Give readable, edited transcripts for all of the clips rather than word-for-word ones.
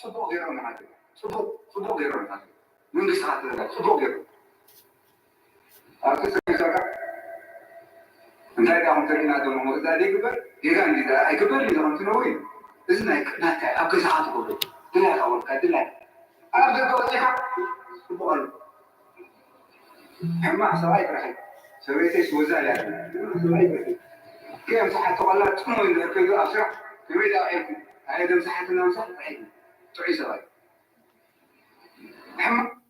صبوا غيرهم عادي صبوا غيرهم عادي من بيسرع تلقى صبوا غيرهم أكثر أنت إذا هم ترينا هذا الموضوع ده يكبر إذا إذا يكبر إذا هم تنوين إذن ناتع أكثر ساعات قبل تلاقي أول كذا أنا بقول لك صبوا حما سواي برحي سويتش وزال يعني كيف صحة والله تكون كذا أسرع كمية أعيكم هذا مساحة الناس صحيح تعيش سواي حما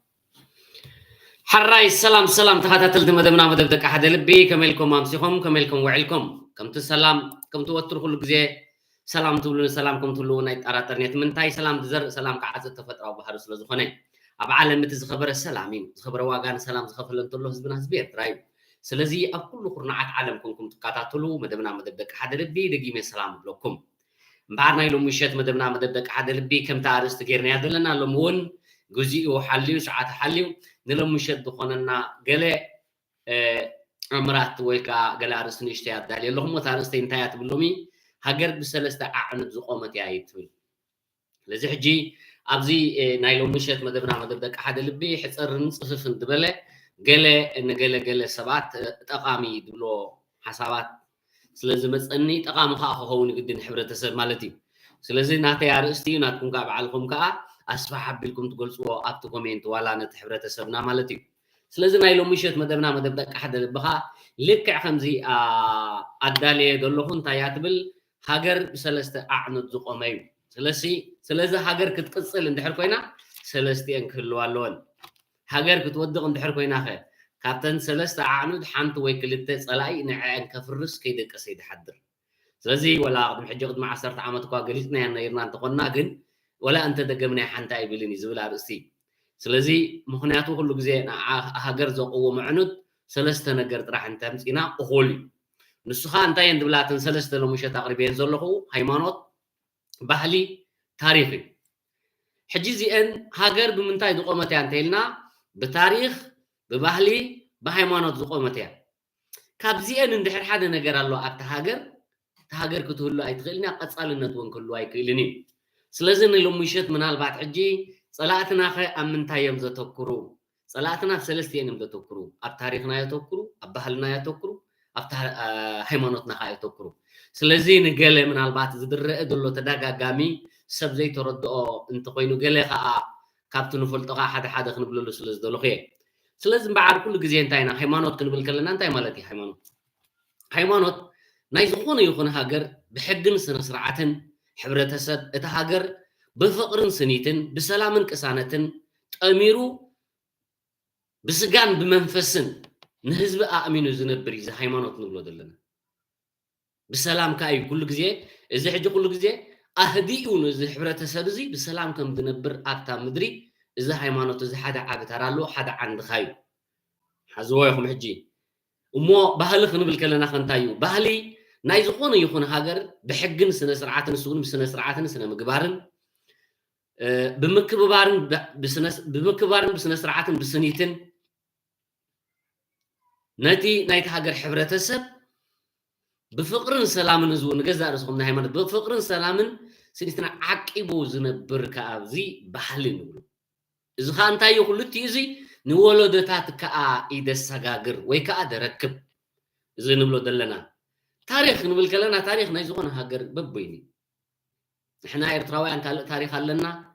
حراي سلام تخاتل مدمنا مدبدك أحد لبي كملكم أمسيكم كملكم وعلكم كم تسلام كم توتر كل جزء سلام تقولون سلامكم تقولون نايت أراترنيت من تاي سلام تزر سلام كعز التفترة وبحر سلزو خني أب عالم متزخبر السلامين زخبر واجان سلام زخبر لن تقوله زبنا زبير رايب سلزي أقول قرنعات عالمكم تقاتلوا مدمنا مدبدك أحد لبي دقي من سلام لكم بعدنا يلوم مشيت مدمنا مدبدك أحد لبي كم تعرس تجيرني هذا لنا لمون جزء وحليو ساعات حليو نلوم مشيت دخاننا جل عمرات ويكا جل عرس نشتيات دالي اللهم تعرس تنتهيات بلومي هاجر بسلسة أعنت زقامة يعيد لذي حجي أبزي نايلوم مشيت مدبنا مدبدك أحد لبي حصر نصف دبلة جل سبات تقامي دبلو حسابات سلازم أني تقام خاخ هون جدا حبرة تسر مالتي سلازم ناتي عرستي ناتكم كعب علىكم كا أسفح حبلكم تقول سوا أكتو كومنت ولا نتحبرة تسرنا مالتي سلازم نايلوم مشيت مدبنا مدبدك أحد لبها لك خمزي أدالي دلهم تيات بال هاجر بسلسة أعنت زقامي سلازم هاجر كتقصل اندحر كوينا سلستي انكلوا اللون هاجر كتودق اندحر كوينا خير كابتن سلسة أعنت حنت ويكلت صلاي نعين كفرس كيدك أسيد حدر سلازي ولا قدم حجة مع 10 عامات قاقلتنا يعني يرنا تقولنا جن ولا أنت دقمنا حنت أي بليني زبلا رأسي سلازي مخنياته كله جزء هاجر زقوة معنود سلسة نجرت راح انت مسكينا أخولي نسخة أنت يندبلاتن سلسة لو مش تقريبا ينزلوا هيمانوت بحلي تاريخي حجزي أن هاجر بمنتهى دقومتي أنتيلنا بتاريخ ببحلي بهيمانوت دقومتي كابزي أن ندحر حدا نجر الله أبت هاجر كتقول له أيتغلنا أتصل النتون كله أيكلني سلازم لو مشيت من البعض حجي صلاتنا خي أمن تايم زتذكروا صلاتنا في سلسة يوم زتذكروا أب تاريخنا يتذكروا أب بحلنا يتذكروا أب هيمانوتنا خي يتذكروا سلازم نقل من البعض زدر دلو تداعى جامي سب زي ترد أنت قينو قل كابتن فلتقى حدا خنبلو سلز دلو خير سلازم بعد كل جزء تاينا هيمانوت كنبل كلنا أنت مالتي هيمانوت نايزخون يخون هاجر بحجن سنسرعتن حبرة سد اتهاجر بفقر سنيتن بسلام كسانتن أميرو بسجان بمنفسن نهزب أأمينو زنبري زي هيمانوت نقول دلنا بسلام كاي كل جزء إذا حج كل جزء أهديون إذا حبرة سد زي بسلام كم دنبر أكتر مدري إذا هيمانوت إذا حدا عبترالو حدا عند خايب حزوايهم حجي ومو بهلخ نبل كلنا خنتايو بهلي نايزخون يخون هاجر بحجن سنة سرعاتن سون بسنة سرعاتن سنة مقبارن بمكبارن بسنة سرعاتن بسنيتن نتي نايت هاجر حبرة سب بفقرن سلامن زون جزء رسخم نهايمان بفقرن سلامن سنتنا عقبو زنبر كأبزي بحلين إذا خان تايو كل تيزي نولدتات كأ إيدا سجاجر ويكأ دركب إذا نبلو دلنا تاريخ نبل كلنا تاريخ نيزون هاجر ببيني إحنا إرتراويان تاريخ لنا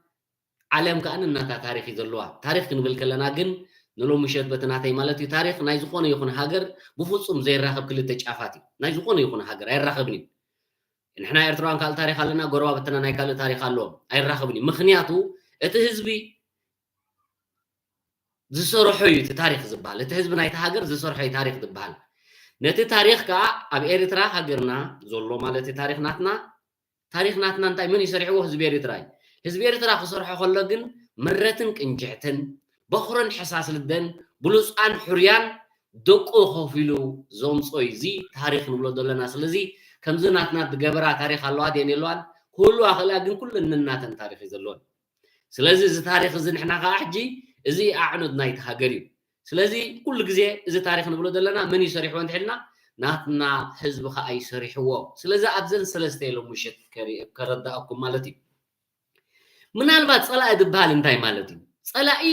علم كأننا تاريخ يزلوا تاريخ نبل كلنا جن نلو مشيت بتناتي مالتي تاريخ نيزون يكون هاجر بفصوم زي الرهب كل تجافاتي نيزون يكون هاجر أي رهبني إحنا إرتراويان كال تاريخ لنا جروا بتنا نيكال تاريخ لهم أي رهبني مخنياتو اتهزبي زسرحي تاريخ زبال اتهزبنا يتهاجر زسرحي تاريخ زبال نتي تاريخ كا أب إريترا هاجرنا زلوا مالتي تاريخ ناتنا أنت من يسرحوا حزب إريترا خسرحوا خلقن مرتن كنجعتن بخرن حساس للدن بلوس أن حريان دقو خوفيلو زوم صويزي تاريخ نبلو دولنا سلزي كم زناتنا تجبرا تاريخ الله ديني لوان كله أخلاقن كل الناتن تاريخ زلون سلزي زي تاريخ زين إحنا قاعدي زي أعنود نايت هاجري سلازي كل جزء إذا تاريخ نقوله دلنا من يسرحوا عند حنا ناتنا حزب خاي يسرحوا سلازي أبزن سلستي لو مشت كرد أكم مالتي ምናልባት ጸላኢ ድበሃል እንታይ ማለት እዩ ጸላኢ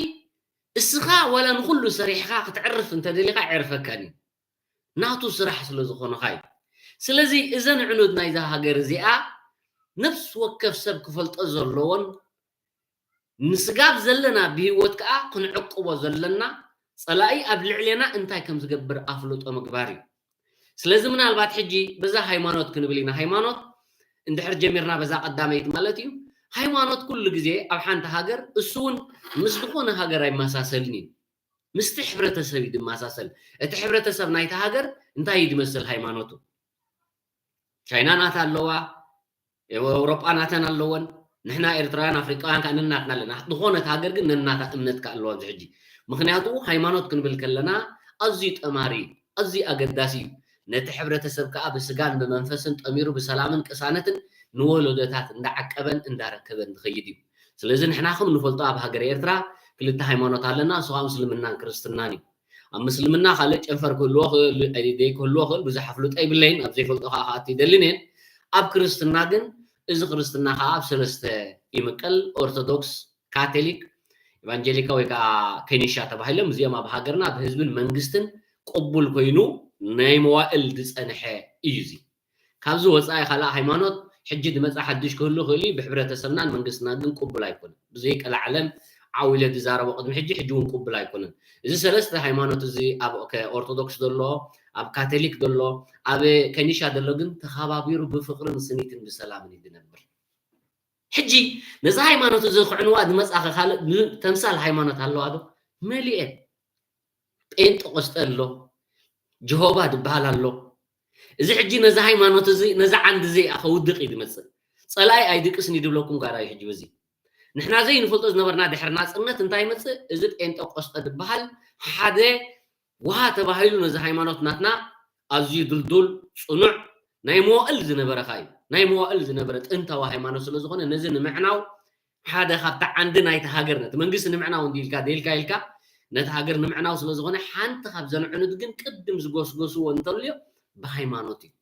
እስኻ ወላ ንኩሉ ሰሪሕኻ ክትዕርፍ እንተደሊኻ ዕርፈካኒ ናቱ ስራሕ ስለ ዝኾነኻ እዩ ስለዚ እዘን ዕኑድ ናይዛ ሃገር እዚኣ ነፍስ ወከፍ ሰብ ክፈልጦ ዘለዎን ንስጋብ ዘለና ብሂወት ከዓ ክንዕቅቦ ዘለና ጸላኢ ኣብ ልዕልና እንታይ ከም ዝገብር ኣፍልጦ ምግባር እዩ ስለዚ ምናልባት ሕጂ በዛ ሃይማኖት ክንብል ኢና ሃይማኖት እንድሕር ጀሚርና በዛ ቀዳመይት ማለት እዩ ሃይማኖት ኩሉ ግዜ ኣብ ሓንቲ ሃገር እሱውን ምስ ዝኾነ ሃገር ኣይመሳሰልን እዩ ምስቲ ሕብረተሰብ እዩ ድመሳሰል እቲ ሕብረተሰብ ናይቲ ሃገር እንታይ እዩ ድመስል ሃይማኖቱ ቻይና ናታ ኣለዋ ኤውሮጳ ናተን ኣለወን ንሕና ኤርትራውያን ኣፍሪቃውያን ከዓ ነናትና ኣለና ዝኾነት ሃገር ግን ነናታ እምነት ከዓ ኣለዋ ኣብዚ ሕጂ ምክንያቱ ሃይማኖት ክንብል ከለና ኣዝዩ ጠማሪ ኣዝዩ ኣገዳሲ እዩ ነቲ ሕብረተሰብ ከዓ ብስጋን ብመንፈስን ጠሚሩ ብሰላምን ቅሳነትን ንወለዶታት እንዳዓቀበን እንዳረከበን ዝኸይድ እዩ ስለዚ ንሕና ከም ንፈልጦ ኣብ ሃገር ኤርትራ ክልተ ሃይማኖት ኣለና እሱ ምስልምናን ክርስትናን እዩ ኣብ ምስልምና ካልእ ጨንፈር ክህልዎ ዘይክህልዎ ክእል ብዙሕ ኣፍልጦ የብለይን ኣብ ዘይፈልጦ ከዓ ከኣቱ ይደልን እየን ኣብ ክርስትና ግን እዚ ክርስትና ከዓ ኣብ ሰለስተ ይምቀል ኦርቶዶክስ ካቶሊክ ኢቫንጀሊካ ወይ ከዓ ከኒሻ ተባሂሎም እዚኦም ኣብ ሃገርና ብህዝብን መንግስትን ቅቡል ኮይኑ ናይ መዋእል ዝፀንሐ እዩ እዚ ካብዚ ወፃኢ ካልእ ሃይማኖት ሕጂ ድመፃ ሓድሽ ክህሉ ክእል እዩ ብሕብረተሰብናን መንግስትና ግን ቅቡል ኣይኮነን ብዘይቀላ ዓለም ዓዊለ ዝዛረቦ ቅድሚ ሕጂ እውን ቅቡል ኣይኮነን እዚ ሰለስተ ሃይማኖት እዚ ኣብ ኦርቶዶክስ ዘሎ ኣብ ካቶሊክ ዘሎ ኣብ ከኒሻ ዘሎ ግን ተኸባቢሩ ብፍቅርን ስኒትን ብሰላምን እዩ ዝነብር ሕጂ ነዚ ሃይማኖት እዚ ክዕንዋ ድመፃኸ ካልእ ተምሳል ሃይማኖት ኣለዋ ዶ መሊአ ጴንጤቆስጤ ኣሎ ጀሆባ ድበሃል ኣሎ እዚ ሕጂ ነዚ ሃይማኖት እዚ ነዚ ዓንዲ እዚ ከውድቕ እዩ ድመፅእ ጸላኢ ኣይድቅስን ይድብለኩም ጋራ እዩ ሕጂ በዚ ንሕና ዘይንፈልጦ ዝነበርና ድሕሪ ናፅነት እንታይ ይመፅእ እዚ ጴንጤቆስጤ ድበሃል ሓደ ውሃ ተባሂሉ ነዚ ሃይማኖት ናትና ኣዝዩ ድልዱል ፅኑዕ ናይ መዋእል ዝነበረካ እዩ ናይ መዋእል ዝነበረ ጥንታዊ ሃይማኖት ስለ ዝኾነ ነዚ ንምዕናው ሓደ ካብታ ዓንዲ ናይቲ ሃገር ነቲ መንግስቲ ንምዕናው እንዲልካ ደልካ ኢልካ ነቲ ሃገር ንምዕናው ስለ ዝኾነ ሓንቲ ካብ ዘንዕኑት ግን ቅድም ዝጎስጎስዎ እንተልዮ ብሃይማኖት እዩ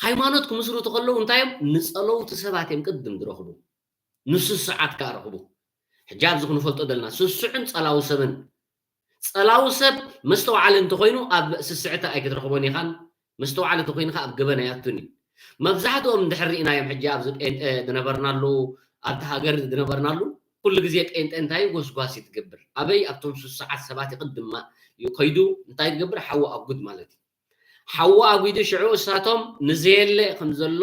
ሃይማኖት ክምስርቱ ከለዉ እንታዮም ንፀለውቲ ሰባት እዮም ቅድም ዝረኽቡ ንስስዓት ከዓ ረኽቡ ሕጂ ኣብዚ ክንፈልጦ ዘለና ስስዑን ፀላዊ ሰብን ፀላዊ ሰብ መስተውዓል እንተኮይኑ ኣብ ስስዕቲ ኣይክትረኽቦን ኢኻን መስተውዓል እንተኮይኑ ከዓ ኣብ ገበን ኣይኣቱን እዩ መብዛሕትኦም እንድሕር ርኢናዮም ሕጂ ኣብዚ ጴንጤ ዝነበርናሉ ኣብቲ ሃገር ዝነበርናሉ ኩሉ ግዜ ጴንጤ እንታይ ጎስጓሲ ትገብር ኣበይ ኣብቶም ስስዓት ሰባት ይቅድማ ከይዱ እንታይ ትገብር ሓዊ ኣጉድ ማለት እዩ ሓዊ ኣጉዱ ሽዑ እሳቶም ንዘየለ ከም ዘሎ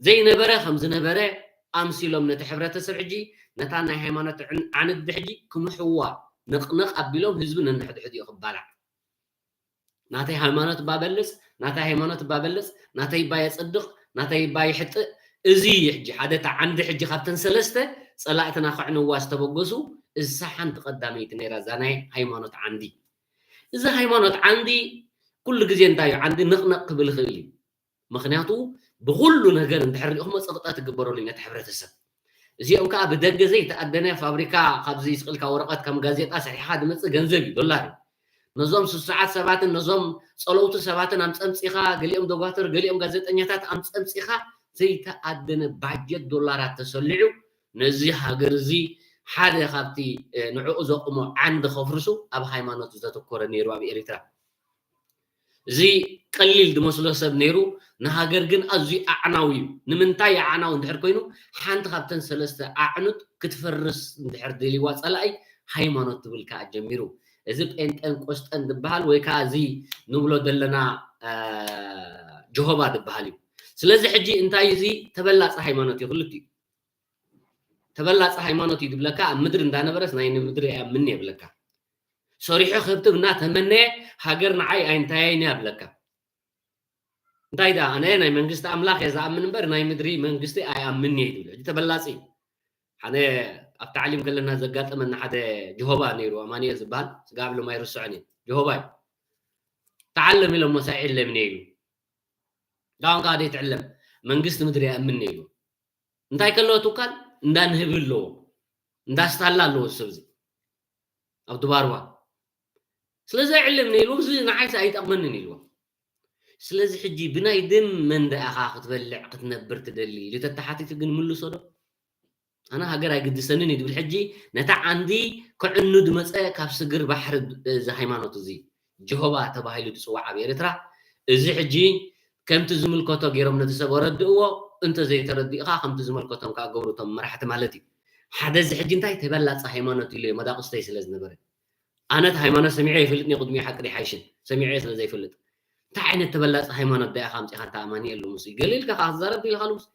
ዘይነበረ ከም ዝነበረ ኣምሲሎም ነቲ ሕብረተሰብ ሕጂ ነታ ናይ ሃይማኖት ዓንዲ ሕጂ ክምሕዋ ንቕንቕ ኣቢሎም ህዝቢ ነንሕድሕድ እዩ ክባላዕ ናተይ ሃይማኖት ባበልፅ ናተይ ሃይማኖት ባበልፅ ናተይ ባ የፅድቕ ናተይ ባ ይሕጥእ እዚ ሕጂ ሓደ ታ ዓንዲ ሕጂ ካብተን ሰለስተ ፀላእትና ክዕንዋ ዝተበገሱ እዛ ሓንቲ ቀዳመይቲ ነይራ እዛ ናይ ሃይማኖት ዓንዲ እዚ ሃይማኖት ዓንዲ ኩሉ ግዜ እንታይ እዩ ዓንዲ ንቕንቕ ክብል ይኽእል እዩ ምክንያቱ ብኩሉ ነገር እንድሕር ሪኢኹሞ ፀቕጣ ትግበረሉ እዩ ነቲ ሕብረተሰብ እዚኦም ከዓ ብደገ ዘይተኣደነ ፋብሪካ ካብዚ ይስቕልካ ወረቐት ከም ጋዜጣ ሰሒሓ ድመፅእ ገንዘብ እዩ ዶላር እዩ ነዞም ስስዓት ሰባትን ነዞም ፀለውቲ ሰባትን ኣምፀምፂኻ ገሊኦም ደጓተር ገሊኦም ጋዜጠኛታት ኣምፀምፂኻ ዘይተኣደነ ባጀት ዶላራት ተሰሊዑ ነዚ ሃገር እዚ ሓደ ካብቲ ንዕኡ ዘቕሞ ዓንዲ ከፍርሱ ኣብ ሃይማኖት ዘተኮረ ነይሩ ኣብ ኤርትራ እዚ ቀሊል ድመስሎ ሰብ ነይሩ ንሃገር ግን ኣዝዩ ኣዕናዊ እዩ ንምንታይ ኣዕናዊ እንድሕር ኮይኑ ሓንቲ ካብተን ሰለስተ ኣዕኑት ክትፈርስ እንድሕር ደልይዋ ፀላኢ ሃይማኖት ትብል ከዓ ጀሚሩ እዚ ጴንጤን ቆስጠን ዝበሃል ወይ ከዓ እዚ ንብሎ ዘለና ጀሆባ ዝበሃል እዩ ስለዚ ሕጂ እንታይ እዚ ተበላፂ ሃይማኖት እዩ ክልቲኡ ተበላፂ ሃይማኖት እዩ ዝብለካ ኣብ ምድሪ እንዳነበረስ ናይ ምድሪ ኣምን የብለካ ሰሪሑ ክብትብ እና ተመነየ ሃገር ንዓይ ኣይንታያይን ያብለካ እንታይ ዳ ኣነ ናይ መንግስቲ ኣምላኽ እየ ዝኣምን እምበር ናይ ምድሪ መንግስቲ ኣይኣምን እየ ይብሎ እዚ ተበላፂ ሓደ ኣብ ታዕሊም ከለና ዘጋጠመና ሓደ ጀሆባ ነይሩ ኣማኒኤል ዝበሃል ስጋብ ሎም ኣይርስዖን እዩ ጀሆባ እዩ ተዓለም ኢሎም ሞሳ ይዕለም እየ ኢሉ ዳውን ከዓ ደይትዕለም መንግስቲ ምድሪ ኣይኣምን ኢሉ እንታይ ከለዎ ትካል እንዳንህብ ኣለዎ እንዳስታላ ኣለዎ ሰብ እዚ ኣብ ድባርዋ ስለዚ ይዕለም ኢሉ እዚ ንዓይስ ኣይጠቕመንን ኢልዎ ስለዚ ሕጂ ብናይ ደም መንደእኻ ክትበልዕ ክትነብር ትደሊ ዝተተሓቲት ግን ምልሶ ዶ أنا هاجر هيجد سنين يدبل حجي نتا عندي كعنو دمسة كاب سجر بحر زي هيمانوت زي جهوبا تباهيلو تسوع عبير ترى زي حجي كم تزمل كتو غيرهم نتسبر الدوا أنت زي تردي خم تزمل كتو كأجورو تم مرحة مالتي حدا زي حجي انتهي تبلع هيمانوت اللي ما داق استيس لازم نبرة أنا هيمانوت سميعي فلتني قدمي حق ري حيشن سميعي زي فلت تعين تبلع هيمانوت ده خمسة حتى أماني اللي مسي قليل كخازر بالخلوص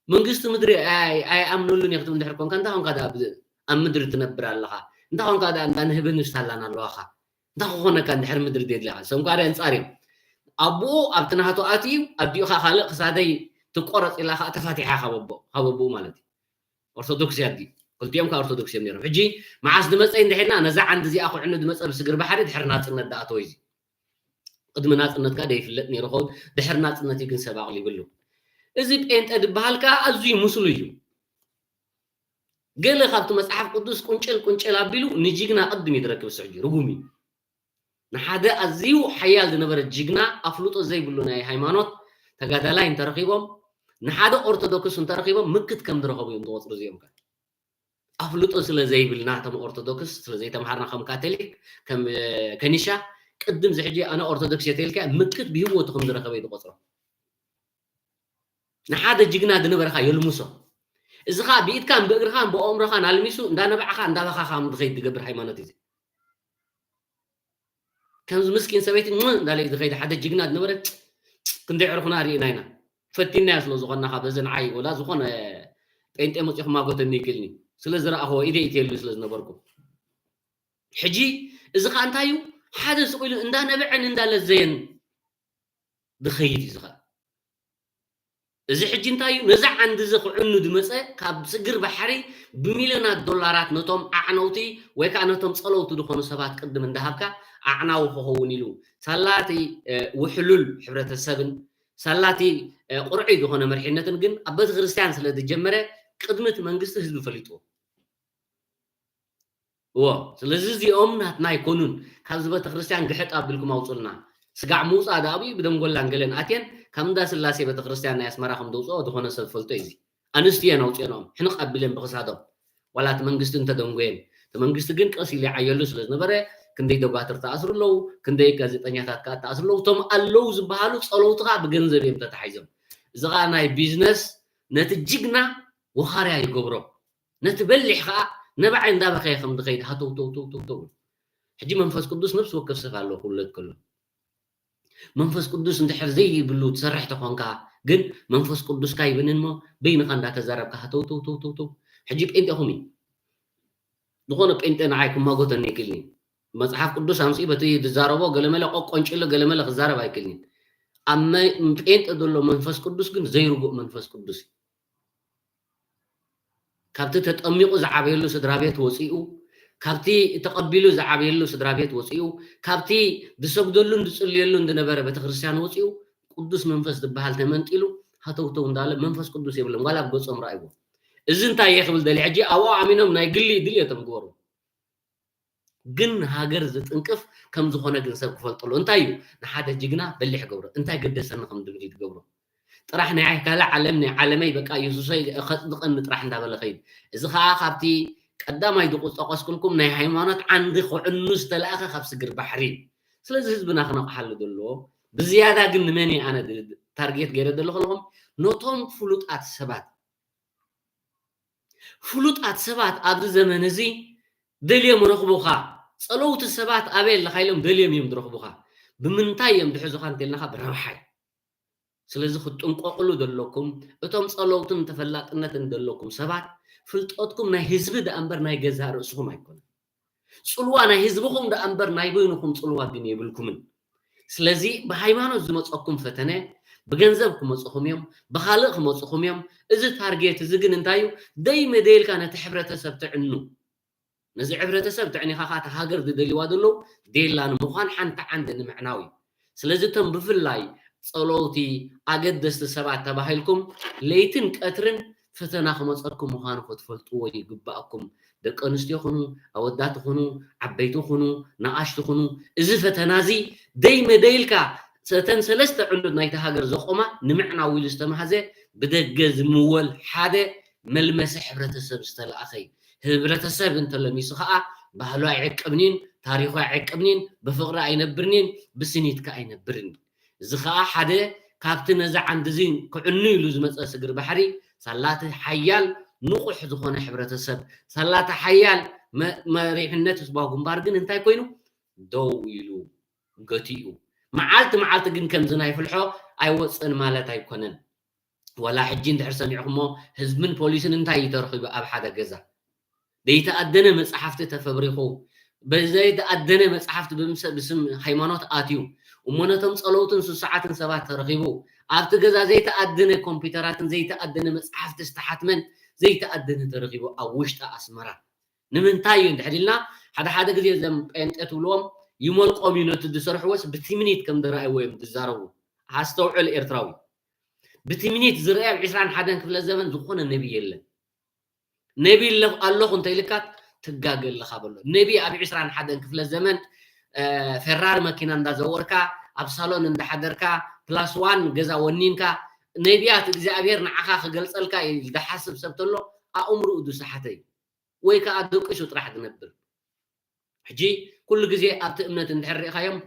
منجست مدري أي أمنوا لهم يخدمون ده حكون كان ده هم كذا أمدري تنبر الله ده هم كذا أن نهبن نشتغلنا الواقع ده هو كان ده مدري ديد لها سوم كاره إنساري أبو أبتنا هتو أتيو أبيو خالق سادي تقرأ إلى خا تفاتيح خببو مالتي أرثوذكسية دي قلت يوم كأرثوذكسية منيرم حجي مع عز دمس أين دحنا نزع عند زي أخو عنده دمس بسجر بحر دحرنات إن الدعاء تويزي قدمنات إن كده يفلتني رخود دحرنات إن تيجي سباق اللي يقوله إذا أنت أدبهالك أزوي مسلويو قال خابت مسحف قدوس كونشل أبيلو نجينا قدم يدرك بسعودي رقومي نحدا أزيو حيال دنبر الجيجنا أفلوتو زي بلونا هيمانوت تقادلا إن ترقيبهم نحدا أرثوذكس إن ترقيبهم مكت كم درقوا يوم دوات رزيهم كان أفلوتو سلا زي بلنا تم أرثوذكس سلا زي تم حرنا خم كاثوليك كم كنيشة قدم زحجي أنا أرثوذكس يتلك مكت بيهو تخم درقوا يدوات نحدا جيجنا دنبر خا يلمسو إذا خا بيت كان بقر خان بأمر خان علميسو دانا بع خان دانا خام دخيت دقبر هيمانوت زي كان مسكين سويت دالي دخيت حدا جيجنا دنبر كنت يعرفنا رينا فتي الناس لو زغنا خبزن عاي ولا زغنا انت امصيخ ما قلت نيكلني سلازرا اخو ايدي يتيلو سلاز نبركو حجي اذا انتايو حدا سقيل اندا نبعن اندا لزين دخيت زغا اذا حجي انتايو نزع عند زخ عنو دمصه كاب سجر بحري بمليونات دولارات نتوم اعنوتي ወይ ከዓ ነቶም ጸለውቱ ድኾኑ ሰባት ቅድም እንዳሃብካ ኣዕናው ክኸውን ኢሉ ሰላቲ ውሕሉል ሕብረተሰብን ሰላቲ ቁርዒ ዝኾነ መርሒነትን ግን ኣብ ቤተ ክርስቲያን ስለ ዝጀመረ ቅድምት መንግስቲ ህዝቢ ፈሊጡ ስለዚ እዚኦም ናትና ይኮኑን ካብዚ ቤተ ክርስቲያን ግሕጥ ኣቢልኩም ኣውፅልና ስጋዕ ምውፃእ ዳኣቢ ብደም ጎላን ገለን ኣትየን ከም እንዳ ስላሴ ቤተ ክርስቲያን ናይ ኣስመራ ከም ደውፅኦ ዝኾነ ሰብ ፈልጦ እዩ ኣንስትየን ኣውፅአኖም ሕንቕ ኣቢለን ብክሳዶም ወላት መንግስቲ እንተደንጎየን መንግስቲ ግን ቀስ ኢሉ ይዓየሉ ስለ ዝነበረ ክንደይ ደጓትር ተኣስሩ ኣለዉ ክንደይ ጋዜጠኛታት ከዓ ተኣስሩ ኣለዉ እቶም ኣለዉ ዝበሃሉ ጸለውትኻ ብገንዘብ እዮም ተታሒዞም እዚ ከዓ ናይ ቢዝነስ ነቲ ጅግና ወኻርያ ይገብሮ ነቲ በሊሕ ከዓ ነባዓይ እንዳበኸየ ከም ዝኸይድ ሃተውተውተውተው ሕጂ መንፈስ ቅዱስ ነፍሲ ወከፍ ሰብ ኣለዎ ክውለድ ከሎ መንፈስ ቅዱስ እንድሕር ዘይብሉ ትሰርሕ ተኾንካ ግን መንፈስ ቅዱስካ ይብንን ሞ በይንኻ እንዳተዛረብካ ሃተውተውተውተው ሕጂ ጴንጤኹም ዝኾነ ጴንጤ ንዓይኩም ማጎተኒ ይክልኒ መጽሐፍ ቅዱስ ኣምፂ በቲ ዝዛረቦ ገለመለ ቆንጭሎ ገለመለ ክዛረብ ኣይክልኒን ኣብ ጴንጤ ዘሎ መንፈስ ቅዱስ ግን ዘይርጉእ መንፈስ ቅዱስ ካብቲ ተጠሚቑ ዝዓበየሉ ስድራ ቤት ወፂኡ ካብቲ ተቐቢሉ ዝዓበየሉ ስድራ ቤት ወፂኡ ካብቲ ዝሰግደሉን ዝፅልየሉን ዝነበረ ቤተክርስትያን ወፂኡ ቅዱስ መንፈስ ዝበሃል ተመንጢሉ ሃተውተው እንዳለ መንፈስ ቅዱስ የብሎም ዋላ ኣብ ገጾም ረኣይዎ እዚ እንታይ የኽብል ደሊ ሕጂ ኣብኡ ኣሚኖም ናይ ግሊ ድልየቶም ግበሩ ግን ሃገር ዝጥንቅፍ ከም ዝኾነ ግን ሰብ ክፈልጠሉ እንታይ እዩ ንሓደ ጅግና በሊሕ ገብሮ እንታይ ገደሰኒ ከም ድብል ትገብሮ ጥራሕ ናይ ካልእ ዓለም ናይ ዓለመይ በቃ ኢየሱሰይ ከጽድቐኒ ጥራሕ እንዳበለ ኸይድ እዚ ከዓ ካብቲ ቀዳማይ ዝቁጠቐስኩልኩም ናይ ሃይማኖት ዓንዲ ክዕኑ ዝተለኣኸ ካብ ስግር ባሕሪ ስለዚ ህዝብና ክነቕሓሉ ዘለዎ ብዝያዳ ግን ንመን ኣነ ታርጌት ገይረ ዘለኹ ኣለኹም ነቶም ፍሉጣት ሰባት ኣብዚ ዘመን እዚ ደልዮም ረኽቡኻ ጸለውቲ ሰባት ኣበይ ኣለኻ ኢሎም ደልዮም እዮም ዝረኽቡኻ ብምንታይ እዮም ድሕዙኻ እንተልናኻ ብረብሓይ ስለዚ ክትጥንቀቕሉ ዘለኩም እቶም ጸለውትን ተፈላጥነትን ዘለኩም ሰባት ፍልጠትኩም ናይ ህዝቢ ዳ እምበር ናይ ገዛ ርእስኩም ኣይኮነን ጽልዋ ናይ ህዝብኩም ዳ እምበር ናይ በይንኩም ጽልዋ ግን የብልኩምን ስለዚ ብሃይማኖት ዝመፀኩም ፈተነ ብገንዘብ ክመፅኹም እዮም ብኻልእ ክመፅኹም እዮም እዚ ታርጌት እዚ ግን እንታይ እዩ ደይመደልካ ነቲ ሕብረተሰብ ትዕኑ ነዚ ሕብረተሰብ ትዕኒኻ ካታ ሃገር ዝደልይዋ ዘለዉ ዴላ ንምዃን ሓንቲ ዓንዲ ንምዕናው እዩ ስለዚ እቶም ብፍላይ ጸለውቲ ኣገደስቲ ሰባት ተባሂልኩም ለይትን ቀትርን ፈተና ክመፀኩም ምዃኑ ክትፈልጥዎ ይግባኣኩም ደቂ ኣንስትዮ ኹኑ ኣወዳት ኹኑ ዓበይቲ ኹኑ ንኣሽቲ ኹኑ እዚ ፈተና እዚ ደይመደልካ ሰተን ሰለስተ ዕሉት ናይቲ ሃገር ዘቆማ ንምዕናው ኢሉ ዝተማሕዘ ብደገ ዝምወል ሓደ ملمس حبرتسب استلأخي حبرتسب انت لميسو خا ባህሉ አይዕቅብኒን ታሪኹ አይዕቅብኒን ብፍቅሪ አይነብርኒን ብስኒትካ አይነብርን እዚ ከዓ ሓደ ካብቲ ነዛ ዓንዲ እዚ ክዕኑ ኢሉ ዝመፀ ስግር ባሕሪ ሰላቲ ሓያል ንቑሕ ዝኾነ ሕብረተሰብ ሰላቲ ሓያል መሪሕነት ህዝባዊ ግንባር ግን እንታይ ኮይኑ ደው ኢሉ ገቲኡ መዓልቲ መዓልቲ ግን ከምዚ ናይ ፍልሖ ኣይወፅን ማለት ኣይኮነን ወላ ሕጂ እንድሕር ሰሚዕኹሞ ህዝብን ፖሊስን እንታይ ይተረኺቡ ኣብ ሓደ ገዛ ዘይተኣደነ መጽሓፍቲ ተፈብሪኹ በዘይተኣደነ መጽሓፍቲ ብስም ሃይማኖት ኣትዩ እሞነቶም ጸሎትን ስሳዓትን ሰባት ተረኺቡ ኣብቲ ገዛ ዘይተኣደነ ኮምፒውተራትን ዘይተኣደነ መጽሓፍቲ ዝተሓትመን ዘይተኣደነ ተረኺቡ ኣብ ውሽጢ ኣስመራ ንምንታይ እዩ እንድሕር ኢልና ሓደ ግዜ ዘም ጴንጤ ትብልዎም ይመልቆም እዩ ነቲ ዝሰርሕዎስ ብትምኒት ከም ዝረኣይዎ እዮም ዝዛረቡ ኣስተውዕል ኤርትራዊ ብትምኒት ዝረአ ኣብ 21 ክፍለ ዘመን ዝኾነ ነቢ የለን نبي الله كنت يلكات تجاجل لخبله نبي أبي 21 كفل الزمن فرار ماكينة دا زوركا أبصالون عند حدركا بلاس 1 جزا ونينكا نبيات جزا أبير نعخا خجل سلكا ده حسب سبتله أمره ودو سحتي ويكا أدوك إيش تراح تنبر حجي كل جزء أبتأمنة تحرق خيم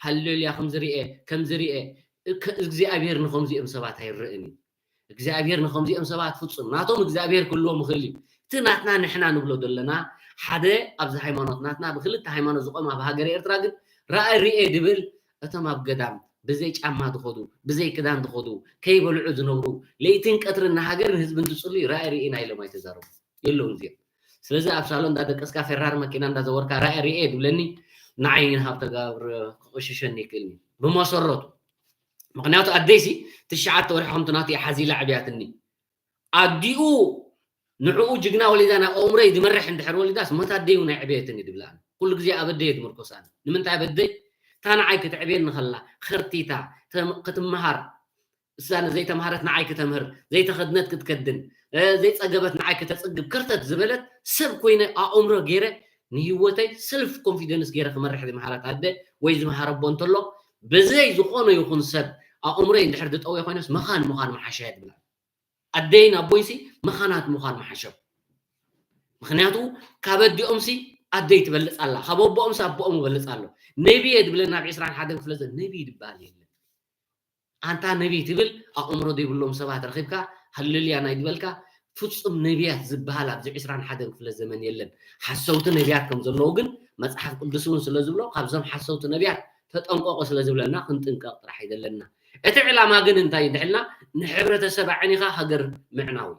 هللويا خمزريئة كم زريئة جزا أبير نخمزي أمسبات هاي الرئني እግዚአብሔር ንኸምዚኦም ሰባት ፍጹም ናቶም እግዚአብሔር ኩሎም ይኽእል ትናትና ንሕና ንብሎ ዘለና ሓደ ኣብዚ ሃይማኖት ናትና ብክልተ ሃይማኖት ዝቆም ኣብ ሃገር ኤርትራ ግን ራእይ ድብል እቶም ኣብ ገዳም ብዘይ ጫማ ዝኸዱ ብዘይ ክዳን ዝኸዱ ከይበልዑ ዝነብሩ ለይትን ቀትርን ሃገርን ህዝብን ዝጽልዩ ራእይ ኢና ኢሎም ኣይተዛረቡ የለውም እዚኦም ስለዚ ኣብ ሳሎን እንዳደቀስካ ፌራር መኪና እንዳዘወርካ ራእይ ድብለኒ ንዓይን ሃብ ተጋብር ክቆሽሸኒ ይክእልኒ ብመሰረቱ ምክንያቱ ኣደይሲ تشعت ورحهم تناتي حزيلة عبياتني أديو نعو جقنا ولدانا أمري دي مرح عند حر ولداس ما تديونا عبياتني دبلان كل جزء أبدي مركوسان لمن تعبدي تانا عايك تعبين نخلا خرتيتا قتم مهار السنة زي تمهرت نعايك تمهر زي تخدنت كتكدن زي تسقبت نعايك تسقب كرتت زبلت سب كوينة أمره غيره نيوتي سلف كونفيدنس غيره كمرح دي محالات هده ويز مهارب بونتلو بزي زخونه يكون سب أمري إن حردت أو يخونس مخان محشاد بلا أدينا بويسي مخانات مخان محشب مخنياتو كابد أمسي أديت بلس الله خبوب بأمس أبو أم بلس الله نبي يدبلنا بعشران حدا فلز نبي يدبالي أنت نبي تبل أمره دي بلوم سبعة رخيبك هللي أنا يدبلك فتصم نبيات زبالة بزي عشران حدا فلز زمن يلن حسوت نبيات كم زلوجن مصحف قدسون سلزبلو خبزهم حسوت نبيات تتأنقق سلزبلنا كنت انقاط راح يدلنا اتعلا ما قن انتاي دحلنا نحبرة سبع عنيخا هجر معناوي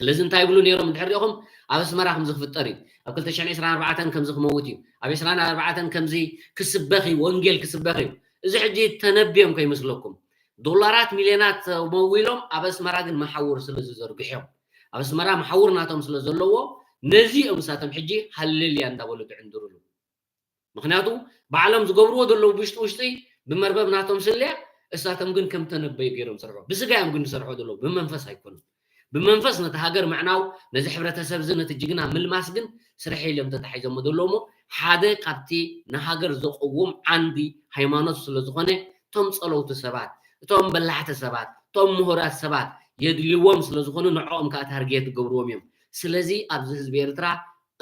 لازم تايبلو نيرو من تحريهم أبس مراهم زخ في الطريق أقول تشعني 24 كم زخ موتي أبي 24 كم زي كسبخي وانجيل كسبخي إذا حجي تنبيهم كي مسلوكم دولارات مليونات ومويلهم أبس مراهم محور سلزر بحيهم أبس مراهم محور ناتهم سلزلوه نزي أمساتهم حجي حلل ياندا ولد عندرلو مخناتو بعلم زقبرو دلو بيشتوشتي بمربب ناتهم سليا እሳቶም ግን ከም ተነበዩ ገይሮም ሰርሑ ብስጋዮም ግን ሰርሑ ደሎ ብመንፈስ ኣይኮኑ ብመንፈስ ነቲ ሃገር macnaው ነዚ ሕብረተሰብ ነቲ ጅግና ምልማስ ግን ስርሕ ኢሎም ተታሒዞም ደሎሞ ሓደ ካብቲ ንሃገር ዘቆውም ዓንዲ ሃይማኖት ስለ ዝኾነ ቶም ጸለውቲ ሰባት እቶም በላሕቲ ሰባት ቶም ምሁራት ሰባት የድልዎም ስለ ዝኾኑ ንዖም ከዓ ታርጌት ገብርዎም እዮም ስለዚ ኣብዚ ህዝቢ ኤርትራ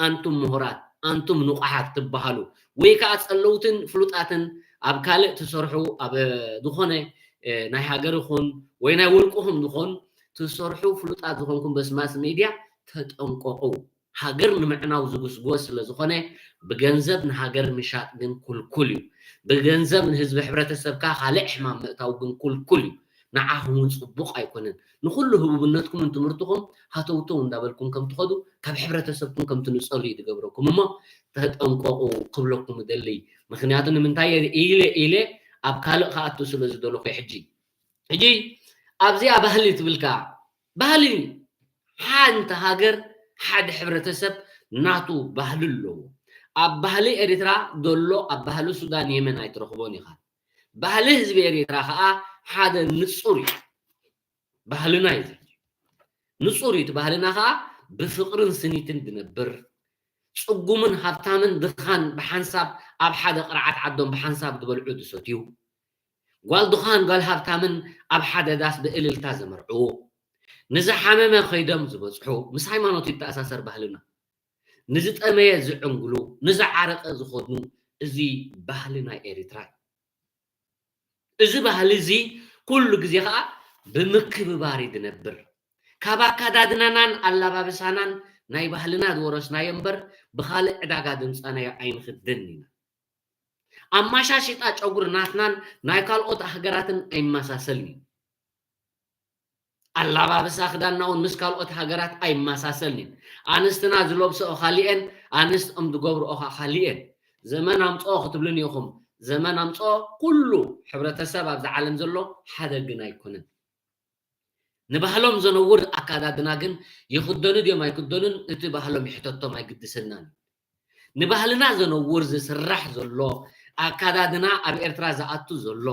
አንቱም ምሁራት አንቱም ንቑሓት ትበሃሉ ወይ ከዓ ጸለውትን ፍሉጣትን ኣብ ካልእ ትሰርሑ ኣብ ዝኾነ ናይ ሃገር ይኹን ወይ ናይ ውልቅኹም ዝኾን ትሰርሑ ፍሉጣት ዝኾንኩም በስማስ ሚድያ ተጠንቀቁ ሃገር ንምዕናው ዝግስጎስ ስለ ዝኾነ ብገንዘብ ንሃገር ምሻጥ ግን ኩልኩል እዩ ብገንዘብ ንህዝቢ ሕብረተሰብካ ካልእ ሕማም ምእታው ግን ኩልኩል እዩ ንዓኹም ፅቡቕ ኣይኮነን ንኩሉ ህቡብነትኩም እንትምርትኹም ሃተውቶ እንዳበልኩም ከም ትኸዱ ካብ ሕብረተሰብኩም ከም ትንፀሉ እዩ ትገብረኩም እሞ ተጠንቀቁ ክብለኩም ደሊ ምክንያቱ ንምንታይ ኢለ ኣብ ካልእ ከኣቱ ስለ ዝደለኹ ሕጂ ኣብዚኣ ባህሊ ትብልካ ባህሊ ሓንቲ ሃገር ሓደ ሕብረተሰብ ናቱ ባህሊ ኣለዎ ኣብ ባህሊ ኤርትራ ደሎ ኣብ ባህሊ ሱዳን የመን ኣይትረኽቦን ኢኻ ባህሊ ህዝቢ ኤርትራ ከዓ ሓደ ንጹር እዩ ባህልና እዩ ንጹር እዩ ባህልና ከዓ ብፍቅርን ስኒትን ዝነብር ጽጉምን ሃብታምን ድኻን ብሓንሳብ ኣብ ሓደ ቅርዓት ዓዶም ብሓንሳብ ዝበልዑ ዝሰትዩ ጓል ድኻን ጓል ሃብታምን ኣብ ሓደ ዳስ ብእልልታ ዘመርዑ نزحمم خيدم زبصحو مس ሃይማኖት ይተኣሳሰር ባህልና ንዝጠመየ ዝዕንግሉ ንዝዓረቀ ዝኸድኑ እዚ ባህሊ ናይ ኤሪትራ እዚ ባህሊ እዚ ኩሉ ግዜ ከዓ ብምክብባር ይድነብር ካብ ኣካዳድናናን ኣላባብሳናን ናይ ባህልና ዝወረስናዮ እምበር ብካልእ ዕዳጋ ድምፃናዮ ኣይንክድን ኢና ኣማሻሽጣ ጨጉር ናትናን ናይ ካልኦት ሃገራትን ኣይመሳሰልን ኣላባብሳ ክዳናውን ምስ ካልኦት ሃገራት ኣይመሳሰልን ኣንስትና ዝለብስኦ ካሊአን ኣንስትኦም ዝገብርኦ ካሊአን ዘመን ኣምፅኦ ክትብሉን ኢኹም ዘመን ኣምፅኦ ኩሉ ሕብረተሰብ ኣብዛ ዓለም ዘሎ ሓደ ግን ኣይኮነን ንባህሎም ዘነውር ኣካዳድና ግን ይኽደኑ ድዮም ኣይክደኑን እቲ ባህሎም ይሕተቶም ኣይግድሰናን ንባህልና ዘነውር ዝስራሕ ዘሎ ኣካዳድና ኣብ ኤርትራ ዝኣቱ ዘሎ